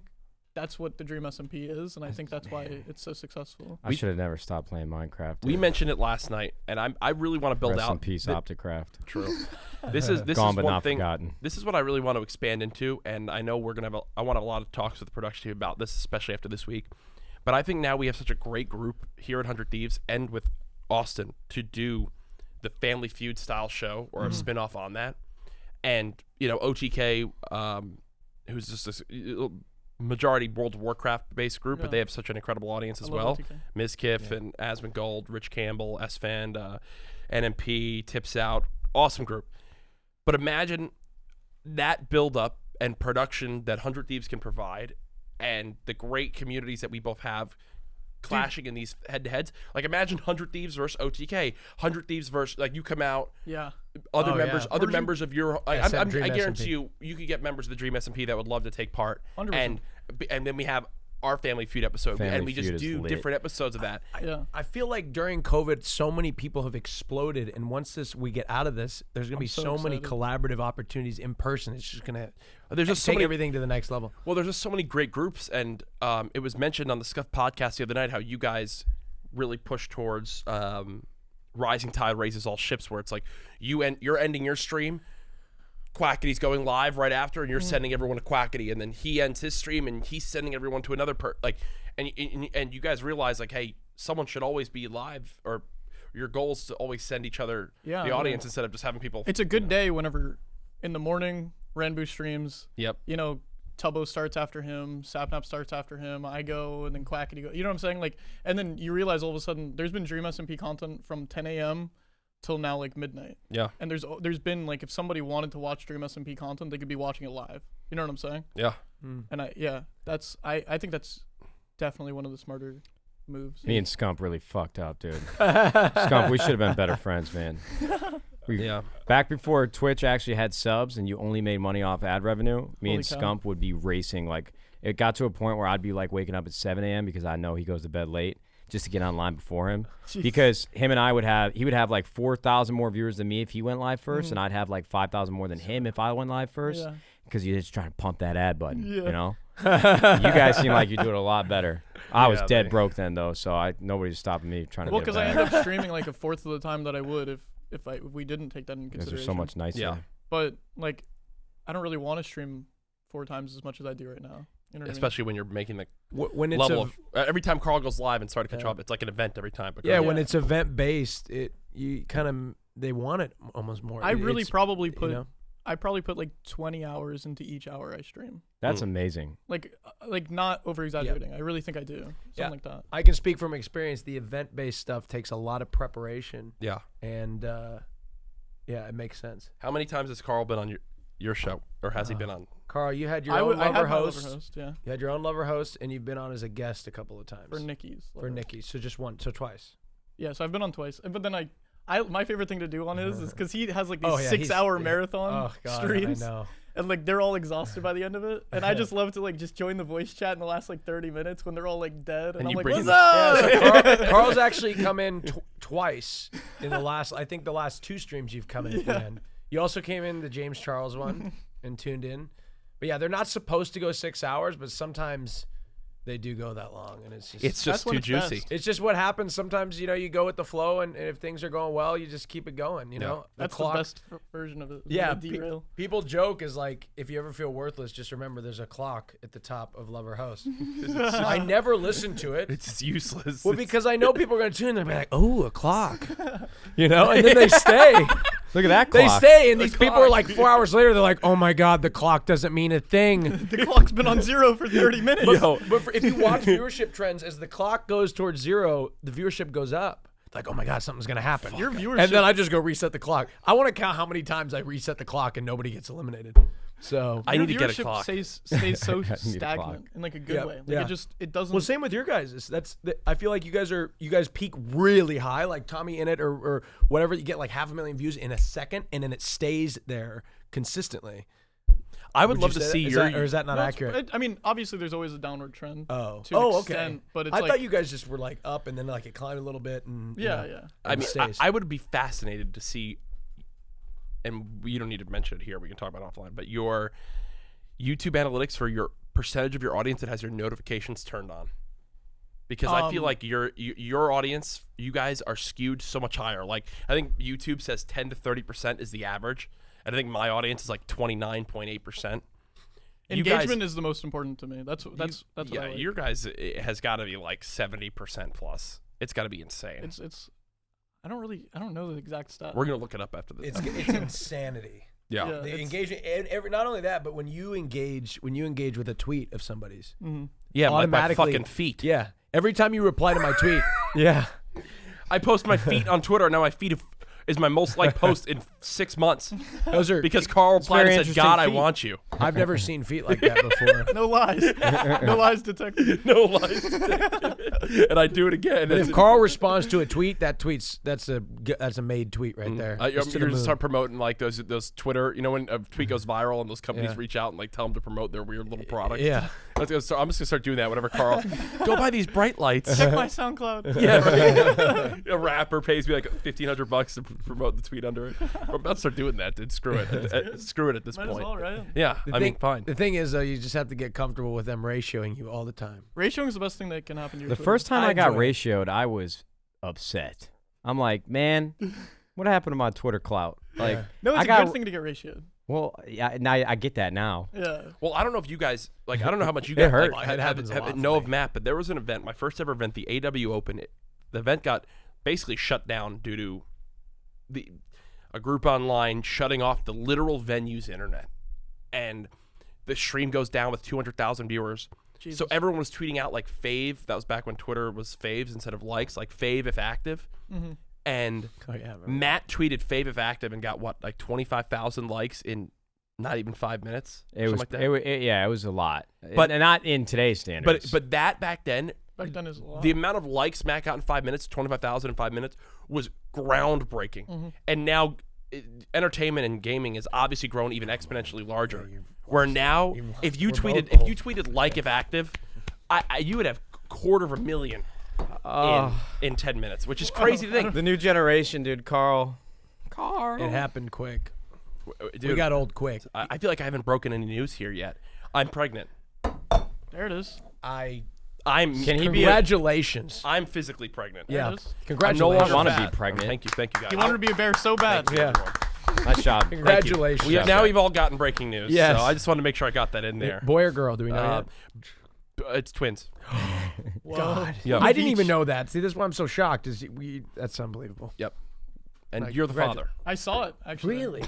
that's what the Dream SMP is, and I think that's why it's so successful. I should have never stopped playing Minecraft. We mentioned it last night, and I really want to build Rest out. in peace, Opticraft. True. This is Gone but one not thing. forgotten. This is what I really want to expand into, and I know we're gonna have. I want to have a lot of talks with the production team about this, especially after this week. But I think now we have such a great group here at 100 Thieves and with Austin to do the Family Feud style show or a spin-off on that. And, OTK, who's just this majority World of Warcraft based group, but they have such an incredible audience as well. Ms. Kiff and Asmund Gold, Rich Campbell, S-Fan, NMP, Tips Out, awesome group. But imagine that build-up and production that 100 Thieves can provide, and the great communities that we both have clashing in these head-to-heads. Like, imagine 100 Thieves versus OTK, 100 Thieves versus, like, you come out, other members of your, I guarantee you could get members of the Dream SMP that would love to take part, 100%. and then we have our Family Feud episode, and we just do different episodes of that. I feel like during COVID, so many people have exploded, and once we get out of this, there's going to be so many collaborative opportunities in person. It's just going to take everything to the next level. Well, there's just so many great groups, and it was mentioned on the Scuff podcast the other night how you guys really push towards rising tide raises all ships, where it's like you're ending your stream, Quackity's going live right after, and you're sending everyone to Quackity, and then he ends his stream and he's sending everyone to another and you guys realize, like, hey, someone should always be live, or your goal is to always send each other the audience instead of just having people. It's a good day whenever in the morning Ranboo streams. Yep. Tubbo starts after him, Sapnap starts after him, I go, and then Quackity go. You know what I'm saying? Like, and then you realize all of a sudden there's been Dream SMP content from 10 a.m. till now, like, midnight. Yeah. And there's been, like, if somebody wanted to watch Dream SMP content, they could be watching it live. You know what I'm saying? Yeah. And I think that's definitely one of the smarter moves. Me and Scump really fucked up, dude. Scump, we should have been better friends, man. Back before Twitch actually had subs and you only made money off ad revenue, me and Scump would be racing. Like, it got to a point where I'd be, like, waking up at 7 a.m. because I know he goes to bed late, just to get online before him. Jeez. Because him and I he would have like 4,000 more viewers than me if he went live first, and I'd have like 5,000 more than him if I went live first, because you're just trying to pump that ad button, you know? You guys seem like you do it a lot better. I was dead broke then, though, so nobody's stopping me trying to get it back. Well, because I end up streaming like a fourth of the time that I would if we didn't take that into consideration. Because they're so much nicer. Yeah. But, like, I don't really want to stream 4 times as much as I do right now. You know especially when you're making the when it's level of every time Karl goes live and start to catch up, it's like an event every time. But when it's event based, they want it almost more. I probably put like 20 hours into each hour I stream. That's amazing. Like not over exaggerating. I really think I do something like that. I can speak from experience. The event based stuff takes a lot of preparation. Yeah, and it makes sense. How many times has Karl been on your show, or has he been on? Karl, you had your own lover host. Yeah. You had your own lover host, and you've been on as a guest a couple of times. For Nikki's. So just once, so twice. Yeah, so I've been on twice. But then my favorite thing to do on his is because he has like these 6-hour marathon streams. I know. And like they're all exhausted by the end of it. And I just love to like just join the voice chat in the last like 30 minutes when they're all like dead. And I'm like, what's up? Yeah, so Karl's actually come in twice in the last 2 streams you've come in. Yeah. You also came in the James Charles one and tuned in. But yeah, they're not supposed to go 6 hours, but sometimes they do go that long, and it's just too juicy. Best. It's just what happens. Sometimes you go with the flow, and if things are going well, you just keep it going. You know, that's the best version of it. Yeah, people joke is like, if you ever feel worthless, just remember there's a clock at the top of Lover Host. I never listen to it. It's useless. Well, because I know people are going to tune in. They'll be like, "Oh, a clock," and then they stay. Look at that clock. They stay, and these people are like 4 hours later, they're like, "Oh my God, the clock doesn't mean a thing." The clock's been on 0 for 30 minutes. But if you watch viewership trends, as the clock goes towards 0, the viewership goes up. Like, oh my God, something's gonna happen. Your viewership, and then I just go reset the clock. I want to count how many times I reset the clock and nobody gets eliminated. So I need to get a clock. Stays so stagnant in like a good way. Like it doesn't. Well, same with your guys. I feel like you guys peak really high, like TommyInnit or whatever. You get like 500,000 views in a second, and then it stays there consistently. I would love to see or is that not accurate? I mean, obviously, there's always a downward trend. Oh, to an okay. Extent, but it's I thought you guys just were like up and then like it climbed a little bit and I mean, I would be fascinated to see, and you don't need to mention it here. We can talk about it offline. But your YouTube analytics for your percentage of your audience that has your notifications turned on? Because I feel like your audience, you guys are skewed so much higher. Like I think YouTube says 10 to 30% is the average, and I think my audience is like 29.8%. Engagement is the most important to me. That's what yeah. I like. Your guys has got to be like 70% plus. It's got to be insane. It's. I don't know the exact stat. We're gonna look it up after this. It's insanity. Yeah. The engagement, not only that, but when you engage with a tweet of somebody's, Yeah, like my automatically fucking feet. Yeah, every time you reply to my tweet, Yeah. I post my feet on Twitter. Now my feet is my most liked post in 6 months. those are Because Karl replied and said, God, I want you. I've never seen feet like that before. No lies. No lies detected. No lies. And I do it again. But if Karl responds to a tweet, that's a made tweet right there. You're Just to the going to moon. start promoting like those Twitter, you know, when a tweet goes viral and those companies Yeah. reach out and like tell them to promote their weird little product. Yeah. I'm just going to start doing that whenever Karl, go buy these bright lights. Check my SoundCloud. Yeah, right. A rapper pays me like $1,500 to promote the tweet under it. I'm about to start doing that, dude. Screw it. Screw it at this Might point. as well, right? Yeah, I mean, fine. The thing is, though, you just have to get comfortable with them ratioing you all the time. Ratioing is the best thing that can happen to your The Twitter. first time I I got enjoy it. ratioed, I was upset. I'm like, man, what happened to my Twitter clout? Like, No, it's I a got, good thing to get ratioed. Well, yeah, now I get that now. Yeah. Well, I don't know if you guys like. I don't know how much you It guys hurt. like, It happens a lot know for of me. Matt, but there was an event, my first ever event, the AW Open. The event got basically shut down due to a group online shutting off the literal venue's internet, and the stream goes down with 200,000 viewers. Jesus. So everyone was tweeting out like fave. That was back when Twitter was faves instead of likes, like fave if active. Mm-hmm. And Oh, yeah, Matt tweeted fave if active and got what, like 25,000 likes in not even 5 minutes. It was, like that. it was a lot, But- and not in today's standards. But that back then, Back then is a lot. the amount of likes Matt got in 5 minutes, 25,000 in 5 minutes, was groundbreaking. And now, entertainment and gaming has obviously grown even exponentially larger. Where now, if you tweeted like if active, you would have 250,000 in 10 minutes, which is crazy to think. the new generation, dude, Karl. It happened quick. Dude, We got old quick. I feel like I haven't broken any news here yet. I'm pregnant. There it is. I'm Can he be? Congratulations. I'm physically pregnant. There Yeah. it is. Congratulations. I want to be Fat. pregnant. Thank you guys. He wanted to be a bear so bad. Yeah. Nice job. Congratulations. Now we've all gotten breaking news. Yes. So I just wanted to make sure I got that in there. Boy or girl? Do we know Uh, yet? it's twins. God. Yep. I didn't even know that. See, this is why I'm so shocked. That's unbelievable. Yep. And Like, you're the father. I saw it, actually. Really?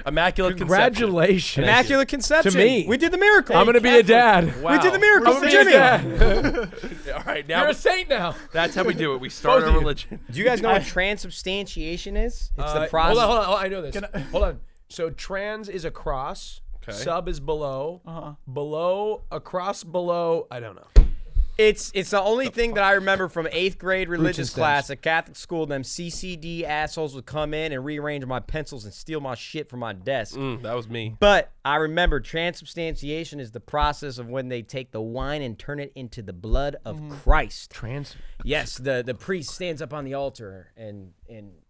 Immaculate conception. Congratulations. Immaculate conception. To me. We did the miracle. I'm gonna be a dad. Wow. We did the miracle We're for saying Jimmy. Yeah. All right, now You're a saint now. that's how we do it. We start Both a of you. religion. Do you guys know what transubstantiation is? It's the Hold process. on, hold on. Oh, I know this. Hold on. So trans is across. Okay. Sub is below. Uh-huh. Below, across, below. I don't know. It's the only thing that I remember from 8th grade religious stems. class at Catholic school. Them CCD assholes would come in and rearrange my pencils and steal my shit from my desk. That was me. But I remember transubstantiation is the process of when they take the wine and turn it into the blood of Christ. Yes, the priest stands up on the altar and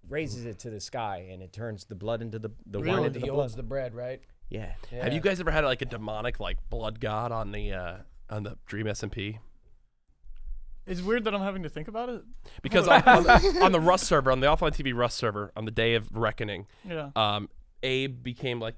raises it to the sky, and it turns the blood into the wine Really? into the He blood. holds the bread, right? Yeah. Have you guys ever had like a demonic like blood god on the Dream SMP? It's weird that I'm having to think about it. Because on the Rust server, on the offline TV Rust server, on the day of reckoning, Yeah. Abe became like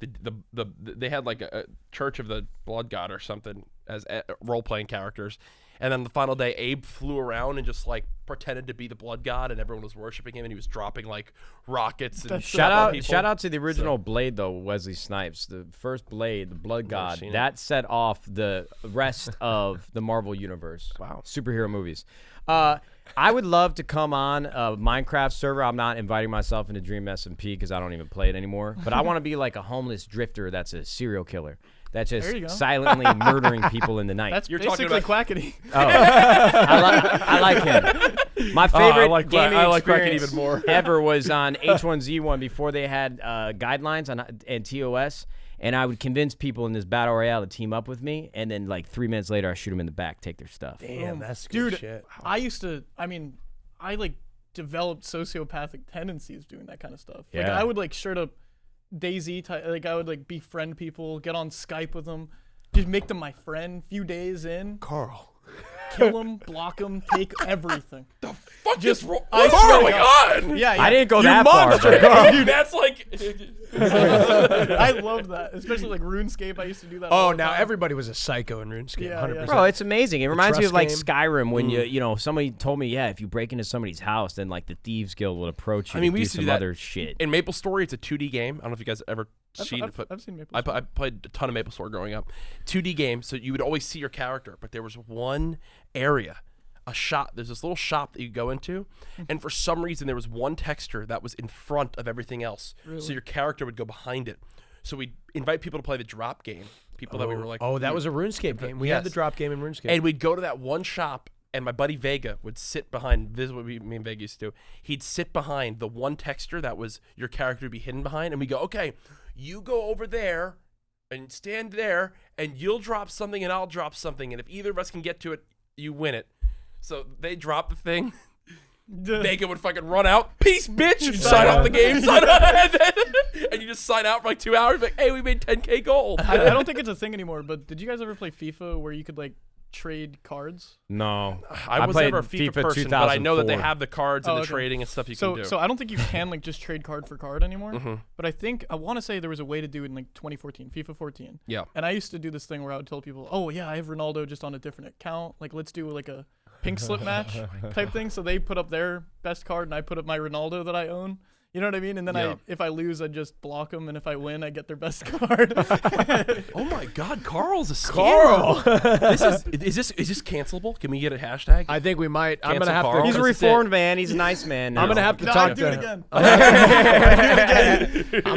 they had like a Church of the Blood God or something as role playing characters, and then the final day Abe flew around and just like pretended to be the Blood God, and everyone was worshiping him, and he was dropping like rockets and That's shit on people. Shout out to the original Blade though, Wesley Snipes, the first Blade, the Blood God. seen it. That set off the rest of the Marvel universe. Wow. Superhero movies. I would love to come on a Minecraft server. I'm not inviting myself into Dream SMP because I don't even play it anymore. But I want to be like a homeless drifter that's a serial killer. That's There you just go. silently murdering people in the night. That's You're talking basically about- Quackity. I like him. My favorite like gaming I like Kraken experience even more. ever was on H1Z1 before they had guidelines and TOS, and I would convince people in this battle royale to team up with me, and then like 3 minutes later, I shoot them in the back, take their stuff. Damn, that's good Dude, shit. I like developed sociopathic tendencies doing that kind of stuff. Like Yeah. I would like straight up DayZ type, like I would like befriend people, get on Skype with them. Just make them my friend. Few days in, Karl. kill them, block them, take everything. Fuck Just- this. What's I swear to going on? Yeah, I didn't go that far. but- Dude, that's like. I love that, especially like RuneScape. I used to do that. all Oh, the now time. everybody was a psycho in RuneScape. Yeah, 100%. Bro, it's amazing. It reminds me of like trust Skyrim when you know somebody told me, yeah, if you break into somebody's house, then like the Thieves Guild would approach you. I mean, to we do used to some do that other shit. In MapleStory, it's a 2D game. I don't know if you guys ever seen it. I've seen Maple. I played a ton of MapleStory growing up. 2D game, so you would always see your character, but there was one area, a shop. There's this little shop that you go into, and for some reason there was one texture that was in front of everything else. So your character would go behind it. So we'd invite people to play the drop game. People that we were like, oh, that was a RuneScape game. We had the Yes. drop game in RuneScape. And we'd go to that one shop, and my buddy Vega would sit behind. This is what me and Vega used to do. He'd sit behind the one texture that was your character would be hidden behind, and we go, okay, you go over there and stand there, and you'll drop something, and I'll drop something, and if either of us can get to it, you win it. So they drop the thing. Vega would fucking run out. Peace, bitch. Sign off the game. Sign off. And you just sign out for like 2 hours. Like, hey, we made 10K gold. I don't think it's a thing anymore. But did you guys ever play FIFA where you could like trade cards? No, I was played never a FIFA FIFA person, but I know that they 2004. have the cards and Oh, the okay. trading and stuff you can do. So I don't think you can like just trade card for card anymore. But I want to say there was a way to do it in like 2014, FIFA 14. Yeah. And I used to do this thing where I would tell people, oh yeah, I have Ronaldo just on a different account. Like let's do like a pink slip match type thing. So they put up their best card and I put up my Ronaldo that I own. You know what I mean? And then Yeah. if I lose, I just block them, and if I win, I get their best card. Oh my God, Carl's a scammer. Carl. Is this cancelable? Can we get a hashtag? I think we might. I'm Cancel gonna have Karl. he's a That's reformed man. He's a nice man. I'm now. gonna have to No, talk do it to. again. I'm gonna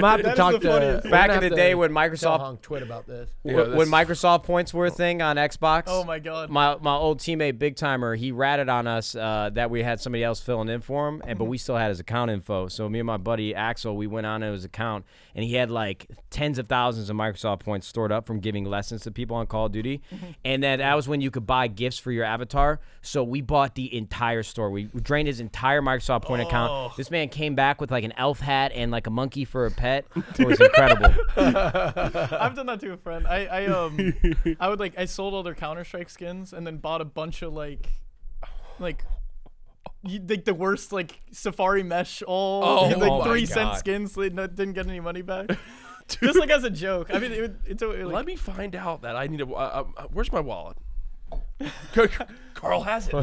have That to is talk the to. funniest. Back we're in gonna the have day to when tell Microsoft Honk Twit about this. when Microsoft points were a thing on Xbox. Oh my God. My old teammate Big Timer, he ratted on us that we had somebody else filling in for him, but we still had his account info. So me and my buddy Axel, we went on to his account, and he had like tens of thousands of Microsoft points stored up from giving lessons to people on Call of Duty. And then that was when you could buy gifts for your avatar. So we bought the entire store. We drained his entire Microsoft point account. This man came back with like an elf hat and like a monkey for a pet. It was incredible. I've done that to a friend. I would like I sold all their Counter-Strike skins and then bought a bunch of like the worst like Safari mesh Oh like my 3-cent God. skins so they didn't get any money back. Just like as a joke. I mean it's a, like, Let me find out that I need to. Where's my wallet? Carl has it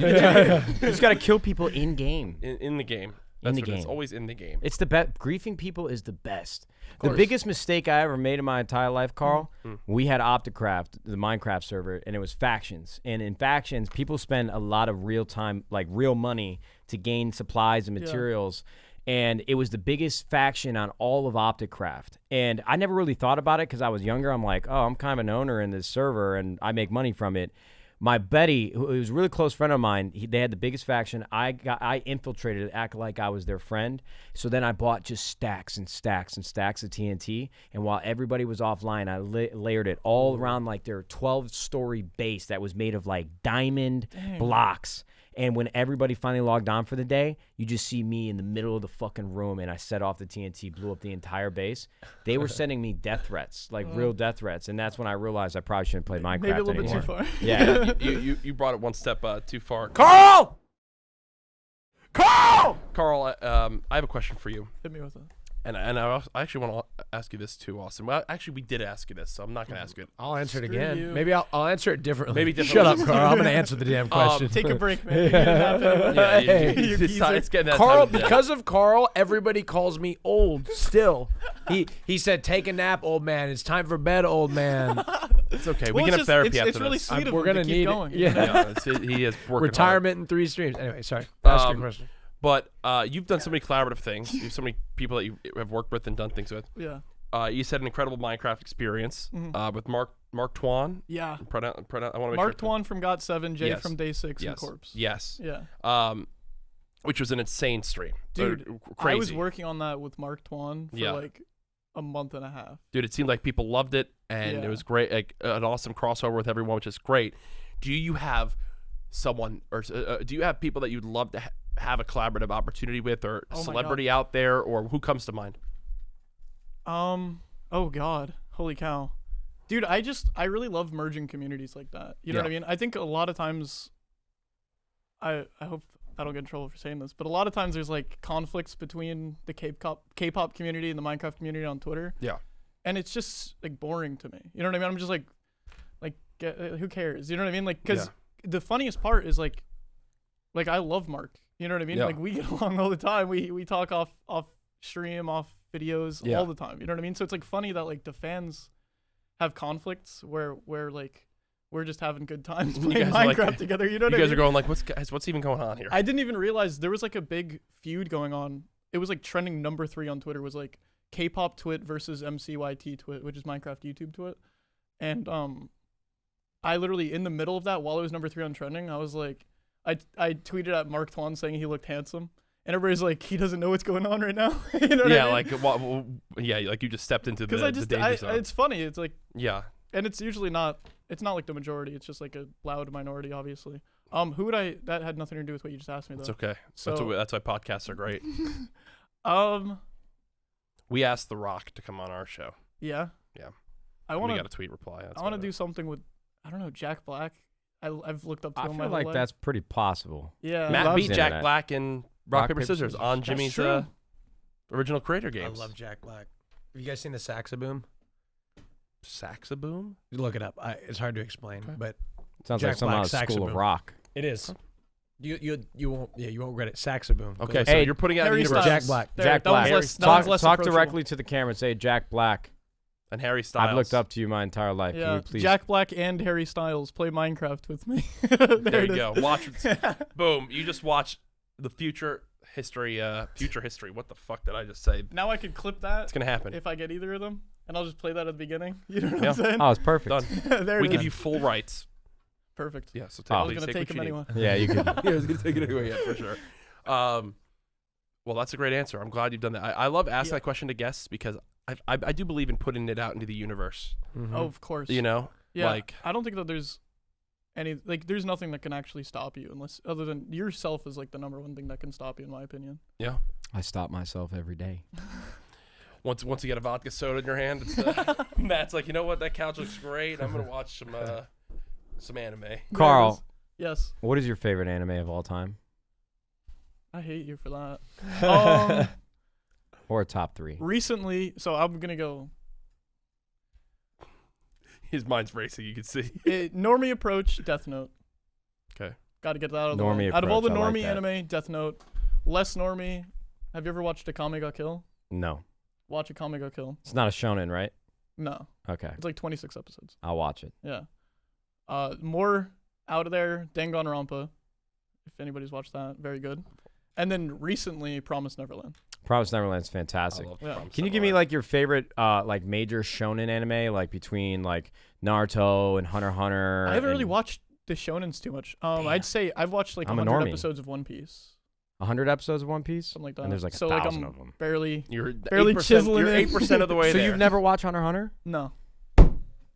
You just got to kill people in game. in the game. In That's the what it is. game. Always in the game. It's the best. Griefing people is the best. The biggest mistake I ever made in my entire life, Carl, we had Opticraft, the Minecraft server, and it was factions. And in factions, people spend a lot of real time, like real money, to gain supplies and materials. And it was the biggest faction on all of Opticraft. And I never really thought about it because I was younger. I'm like, oh, I'm kind of an owner in this server, and I make money from it. My buddy, who was a really close friend of mine, they had the biggest faction. I infiltrated it, acted like I was their friend. So then I bought just stacks and stacks and stacks of TNT. And while everybody was offline, I layered it all around like their 12-story base that was made of like diamond blocks. And when everybody finally logged on for the day, you just see me in the middle of the fucking room, and I set off the TNT, blew up the entire base. They were sending me death threats, like real death threats, and that's when I realized I probably shouldn't play Minecraft maybe a little anymore. bit too far. Yeah. You brought it one step too far. Carl. Carl. Carl, I have a question for you. Hit me with it. And I actually want to ask you this too, Austin. Well, actually, we did ask you this, so I'm not going to ask it. I'll answer it Screw again. you. Maybe I'll answer it differently. Maybe differently. Shut up, Carl. I'm gonna answer the damn question. Take a break, man. You're getting that bad. Yeah, You it's geezer. getting that Carl, time of day. because of Carl, everybody calls me old still. He said, take a nap, old man. It's time for bed, old man. It's okay. Well, we can have therapy after it's really this. sweet of We're him gonna to keep need going. it. Yeah. Yeah, he is working Retirement in 3 streams. Anyway, sorry. Ask your question. But you've done so many collaborative things. You have so many people that you have worked with and done things with. Yeah. You said an incredible Minecraft experience with Mark Twan. Yeah. I want to make Mark sure. Twan from Got7, Jay Yes. from Day 6, and Yes. Corpse. Yes. Yeah. Which was an insane stream. Dude, crazy. I was working on that with Mark Twan for Yeah. like a month and a half. Dude, it seemed like people loved it, and Yeah. it was great. Like an awesome crossover with everyone, which is great. Do you have someone, or do you have people that you'd love to have a collaborative opportunity with, or Oh my celebrity out there, or who comes to mind? Oh God. Holy cow. Dude, I really love merging communities like that. You know what I mean? I think a lot of times, I hope I don't get in trouble for saying this, but a lot of times there's like conflicts between the K-pop community and the Minecraft community on Twitter. Yeah. And it's just like boring to me. You know what I mean? I'm just like who cares? You know what I mean? Like, because the funniest part is like I love Mark. You know what I mean? Yeah. Like we get along all the time. We talk off stream, off videos all the time. You know what I mean? So it's like funny that like the fans have conflicts where like we're just having good times playing Minecraft together. You know what I mean? You guys are going like, what's even going on here? I didn't even realize there was like a big feud going on. It was like trending number 3 on Twitter was like K-pop twit versus MCYT twit, which is Minecraft YouTube twit. And I literally in the middle of that while it was number 3 on trending, I was like, I tweeted at Mark Twan saying he looked handsome. And everybody's like, he doesn't know what's going on right now. You know what I mean? Like you just stepped into the Because danger zone. it's funny. It's like, yeah. and it's usually not, it's not like the majority. It's just like a loud minority, obviously. That had nothing to do with what you just asked me, though. It's okay. So, that's why podcasts are great. We asked The Rock to come on our show. Yeah. Yeah. We got a tweet reply. I want to do something with, I don't know, Jack Black. I've looked up to him my I feel whole like life. that's pretty possible. Yeah. Matt loves beat Jack internet. Black in Rock, Paper, Scissors on That's Jimmy's true. original creator games. I love Jack Black. Have you guys seen the Saxaboom? Saxaboom? You look it up. It's hard to explain, but Sounds Jack like someone out of Black, School of Saxaboom. Rock. it is. You won't regret it. Saxaboom. Okay, Go so Hey, you're putting out Harry the universe. Styles. Jack Black. There, Jack that Black. was less, that was less Talk approachable. directly to the camera and say Jack Black. And Harry Styles. I've looked up to you my entire life. Can Yeah, you please? Jack Black and Harry Styles play Minecraft with me. There it you is. go. Watch it. Boom. You just watch the future history. What the fuck did I just say? Now I could clip that It's going to happen. if I get either of them, and I'll just play that at the beginning. You know what Yeah. I'm saying? Oh, it's perfect. Done. There We it give is. you full rights. Perfect. Yeah, so Oh. I was please gonna take take what him you need. anyway. Yeah, you can. Yeah, I was going to take it anyway, yeah, for sure. Well, that's a great answer. I'm glad you've done that. I love asking that question to guests because I do believe in putting it out into the universe. Mhm. Oh, of course. You know? Yeah. Like, I don't think that there's there's nothing that can actually stop you unless other than yourself is like the number one thing that can stop you, in my opinion. yeah. I stop myself every day. Once you get a vodka soda in your hand, it's, Matt's like, you know what? That couch looks great. I'm going to watch some anime. Carl, Yes. what is your favorite anime of all time? I hate you for that. Or top 3? Recently, so I'm gonna go His mind's racing, you can see. normie approach, Death Note. Okay. Got to get that out of the Normie way. Out of all the approach, I like normie that. anime, Death Note. Less normie. Have you ever watched Akame ga Kill? No. Watch Akame ga Kill. It's not a shonen, right? No, Okay. it's like 26 episodes. I'll watch it. Yeah. More out of there, Danganronpa. If anybody's watched that, very good. And then recently, Promised Neverland. Promised Neverland's fantastic. I love Yeah. Promised Can you give me Neverland. like your favorite like major shonen anime, like between like Naruto and Hunter x Hunter? I haven't really and watched the shonens too much. I'd say I've watched like I'm a 100 normie. episodes of One Piece, 100 episodes of One Piece? something like that. And there's like so 1,000 I'm of them. barely. You're barely 8%, chiseling You're it. 8% of the way So there. you've never watched Hunter x Hunter? No.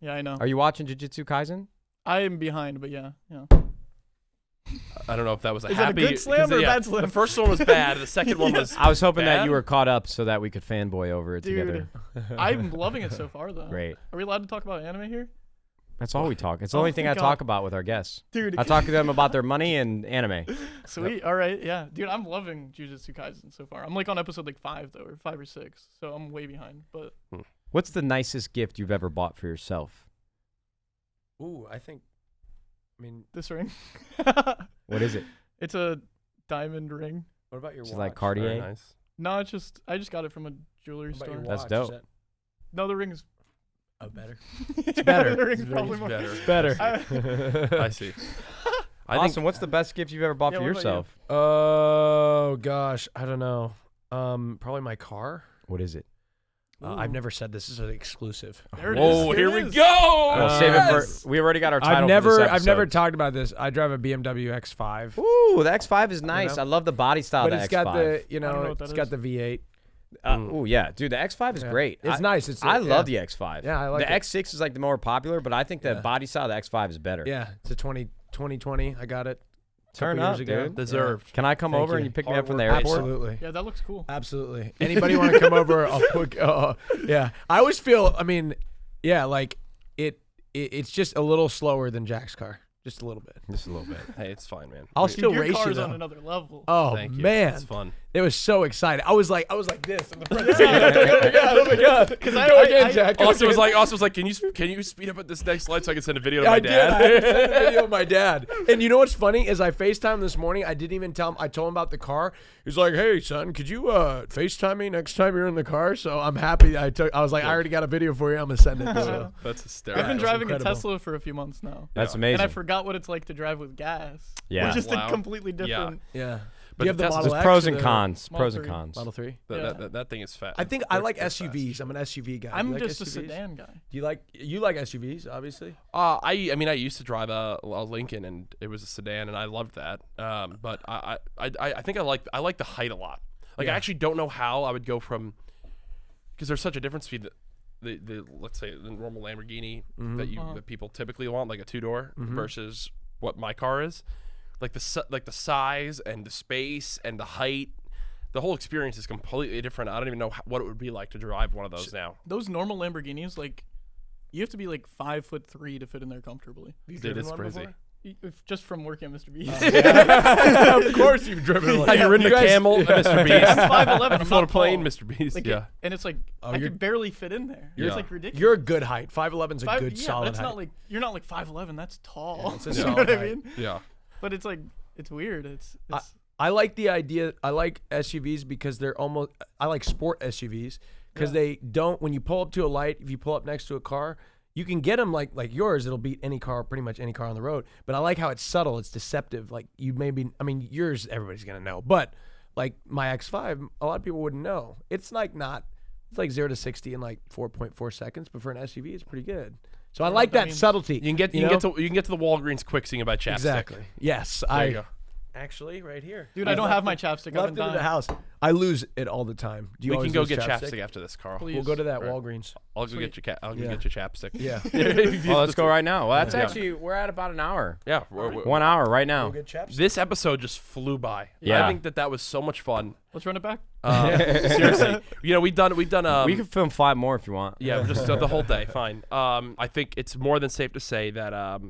Yeah, I know. Are you watching Jujutsu Kaisen? I am behind, but yeah. I don't know if that was a Is that a happy. good slam 'cause, or a yeah, bad slam? The first one was bad. The second one was. I was hoping that Bad? you were caught up so that we could fanboy over it Dude, together. I'm loving it so far, though. Great. Are we allowed to talk about anime here? That's all we talk. It's the Oh, only thing I thank talk God. about with our guests. Dude, I talk to them about their money and anime. sweet. All right, yeah. Dude, I'm loving Jujutsu Kaisen so far. I'm like on episode like 5, though, or 5 or 6. So I'm way behind. But What's the nicest gift you've ever bought for yourself? Ooh, I mean, this ring. What is it? It's a diamond ring. what about your Is watch? it like Very Cartier? nice. No, I just got it from a jewelry What about your store. That's watch? dope. Is that No, the ring's better? it's better. The ring's It's probably more. better. Better. I see. I Austin, think what's the best gift you've ever bought Yeah, for what about you? yourself? Oh gosh, I don't know. Probably my car. What is it? I've never said this is an exclusive. There it Whoa, is. here It we is. go. Well, save it Yes. for. We already got our title. I've for this never episode. talked about this. I drive a BMW X5. Ooh, the X5 is nice. know? I love the body style But of the it's X5. got the, I don't know what it's that got is. the V8. Ooh, yeah, dude, the X5 is Yeah. great. It's I, nice. It's I love the X5. Yeah, I like the it. X6 is like the more popular, but I think the Yeah. body style of the X5 is better. Yeah, it's a 2020. I got it. a Turn couple up, years ago. dude. Deserved. Can I come Thank over you. and you pick me Hard up from the work, airport? Absolutely. Yeah, that looks cool. Absolutely. Anybody want to come over? I'll put. Yeah. I always feel. I mean, yeah, like it. it's just a little slower than Jack's car. Just a little bit. Just a little bit. Hey, it's fine, man. I'll Dude, still your race you car's though. on another level. Oh Thank you. man, It's fun. it was so exciting. I was like this in the front seat. Oh my god! Because Go again, Jack. Go Also again. was like, can you speed up at this next slide so I can send a video to I my did. dad? I had to send a video of my dad. And you know what's funny is I FaceTimed him this morning. I didn't even tell him. I told him about the car. He's like, "Hey, son, could you FaceTime me next time you're in the car?" So I'm happy. I was like, "I already got a video for you. I'm gonna send it." So. That's hysterical. I've been was driving a incredible. Tesla for a few months now. That's Yeah. amazing. And I forgot what it's like to drive with gas. Yeah. Which is Wow. a completely different. Yeah. But Do you have the the Tesla- Model There's X pros or and the cons. Model Pros and 3. cons. Model 3. That thing is fat. I think I like They're fast. SUVs. I'm an SUV guy. Do I'm you like just a SUVs? sedan guy. Do you like SUVs? Obviously. I mean, I used to drive a Lincoln, and it was a sedan, and I loved that. But I think I like the height a lot. Like, Yeah. I actually don't know how I would go from, because there's such a difference between the let's say the normal Lamborghini that people typically want, like a 2-door, versus what my car is. Like the size and the space and the height, the whole experience is completely different. I don't even know what it would be like to drive one of those now. Those normal Lamborghinis, like, you have to be like 5'3" to fit in there comfortably. Dude, it's crazy. Just from working at MrBeast. Of course you've driven one. You're in the camel, Mr. Beast. I'm 5'11". I'm Float a not plane, tall. Mr. Beast. Like, Yeah. and it's like I you're- could barely fit in there. Yeah. It's like ridiculous. You're a good height. 5'11's a Five- good yeah, solid but it's height. not like you're not like 5'11". That's tall. it's a you know solid what I height. mean? Yeah. But it's like it's weird. It's I like the idea. I like SUVs because they're almost. I like sport SUVs because they don't. When you pull up to a light, if you pull up next to a car, you can get them like yours. It'll beat any car, pretty much any car on the road. But I like how it's subtle. It's deceptive. Like you maybe. I mean, yours everybody's gonna know. But like my X5, a lot of people wouldn't know. It's like not. It's like 0 to 60 in like 4.4 seconds. But for an SUV, it's pretty good. So I like that that means- subtlety. You can get know? you can get to the Walgreens quick so you can buy chapstick. Exactly. Yes, There you go. Actually, right here. dude. I don't have my chapstick. I've Left been it in the dying. house. I lose it all the time. Do you We always can go lose get chapstick after this, Carl. Please. We'll go to that Right. Walgreens. I'll go get your I'll go Yeah. get your chapstick. Yeah. Well, let's go right now. Well, that's Yeah. actually, we're at about an hour. Yeah. 1 hour right now. Go get chapstick. This episode just flew by. Yeah. I think that was so much fun. Let's run it back. Seriously, you know, we've done. We can film 5 more if you want. Yeah, just the whole day. Fine. I think it's more than safe to say that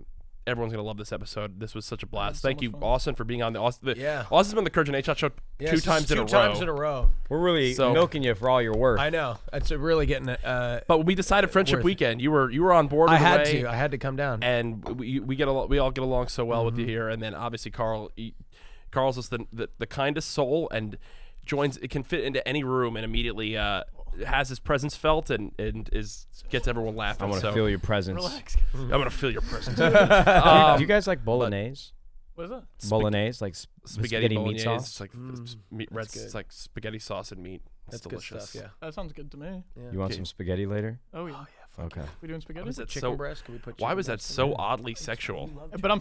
everyone's gonna love this episode. This was such a blast. so Thank much you, fun. Austin, for being on the Austin. Yeah. Austin's been the Courage and Nadeshot show Yeah, two this is times in a two times in a row. row. We're really So- milking you for all your worth. I know. That's really getting it. But we decided Friendship Worth it. Weekend. You were on board. I with the had way, to. I had to come down. and we all get along so well Mm-hmm. with you here. And then obviously Carl's just the kindest soul and joins. It can fit into any room and immediately has his presence felt and gets everyone laughing. I want to so feel your presence. Relax. I'm gonna feel your presence. Do you guys like bolognese? What is that? Bolognese, like Spaghetti meat bolognese. sauce? It's like meat, that's it's good. like spaghetti sauce and meat. It's That's delicious. good stuff. Yeah. That sounds good to me. You want Okay. some spaghetti later? Oh yeah. Okay. We doing spaghetti? Why was that Chicken so? breast? Can we put Why chicken was that breast in so there? oddly sexual? But I'm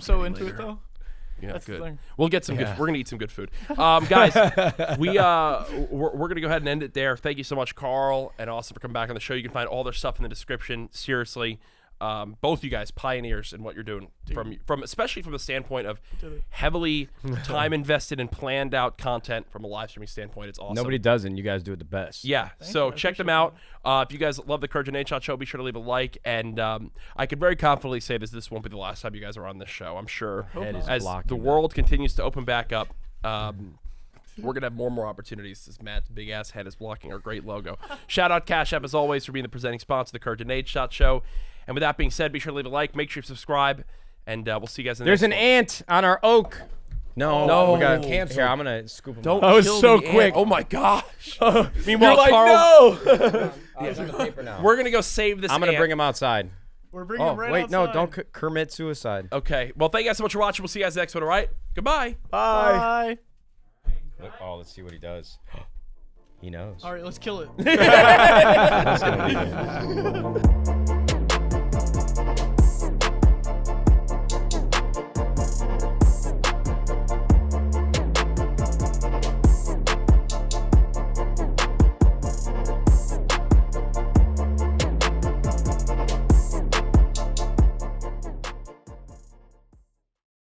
so into it though. Yeah, That's the good. thing. We'll get some Yeah. good. We're gonna eat some good food, guys. We're gonna go ahead and end it there. Thank you so much, Carl and Austin, for coming back on the show. You can find all their stuff in the description. Seriously, both you guys pioneers in what you're doing from especially from the standpoint of heavily time invested and planned out content from a live streaming standpoint. It's awesome. Nobody does it, and you guys do it the best. Yeah, so you. I check them appreciate out. If you guys love the Courage and Nadeshot show, be sure to leave a like. And I can very confidently say this won't be the last time you guys are on this show. I'm sure Head is as blocking the that. world continues to open back up, we're going to have more and more opportunities as Matt's big ass head is blocking our great logo. Shout out Cash App, as always, for being the presenting sponsor of the Courage and Nadeshot show. And with that being said, be sure to leave a like, make sure you subscribe, and we'll see you guys in the There's next an one. ant on our oak. No, we got cancel. Here, I'm gonna scoop him. Don't That was kill so the ant. quick. Oh my gosh. You're Meanwhile, like, Carl, no. we're going to go save this I'm gonna ant. bring him outside. We're bringing Oh him right wait, no, outside. don't commit suicide. Okay. Well, thank you guys so much for watching. We'll see you guys next one, all right? Goodbye. Bye. Oh, let's see what he does. He knows. All right, let's kill it. That's gonna leave him.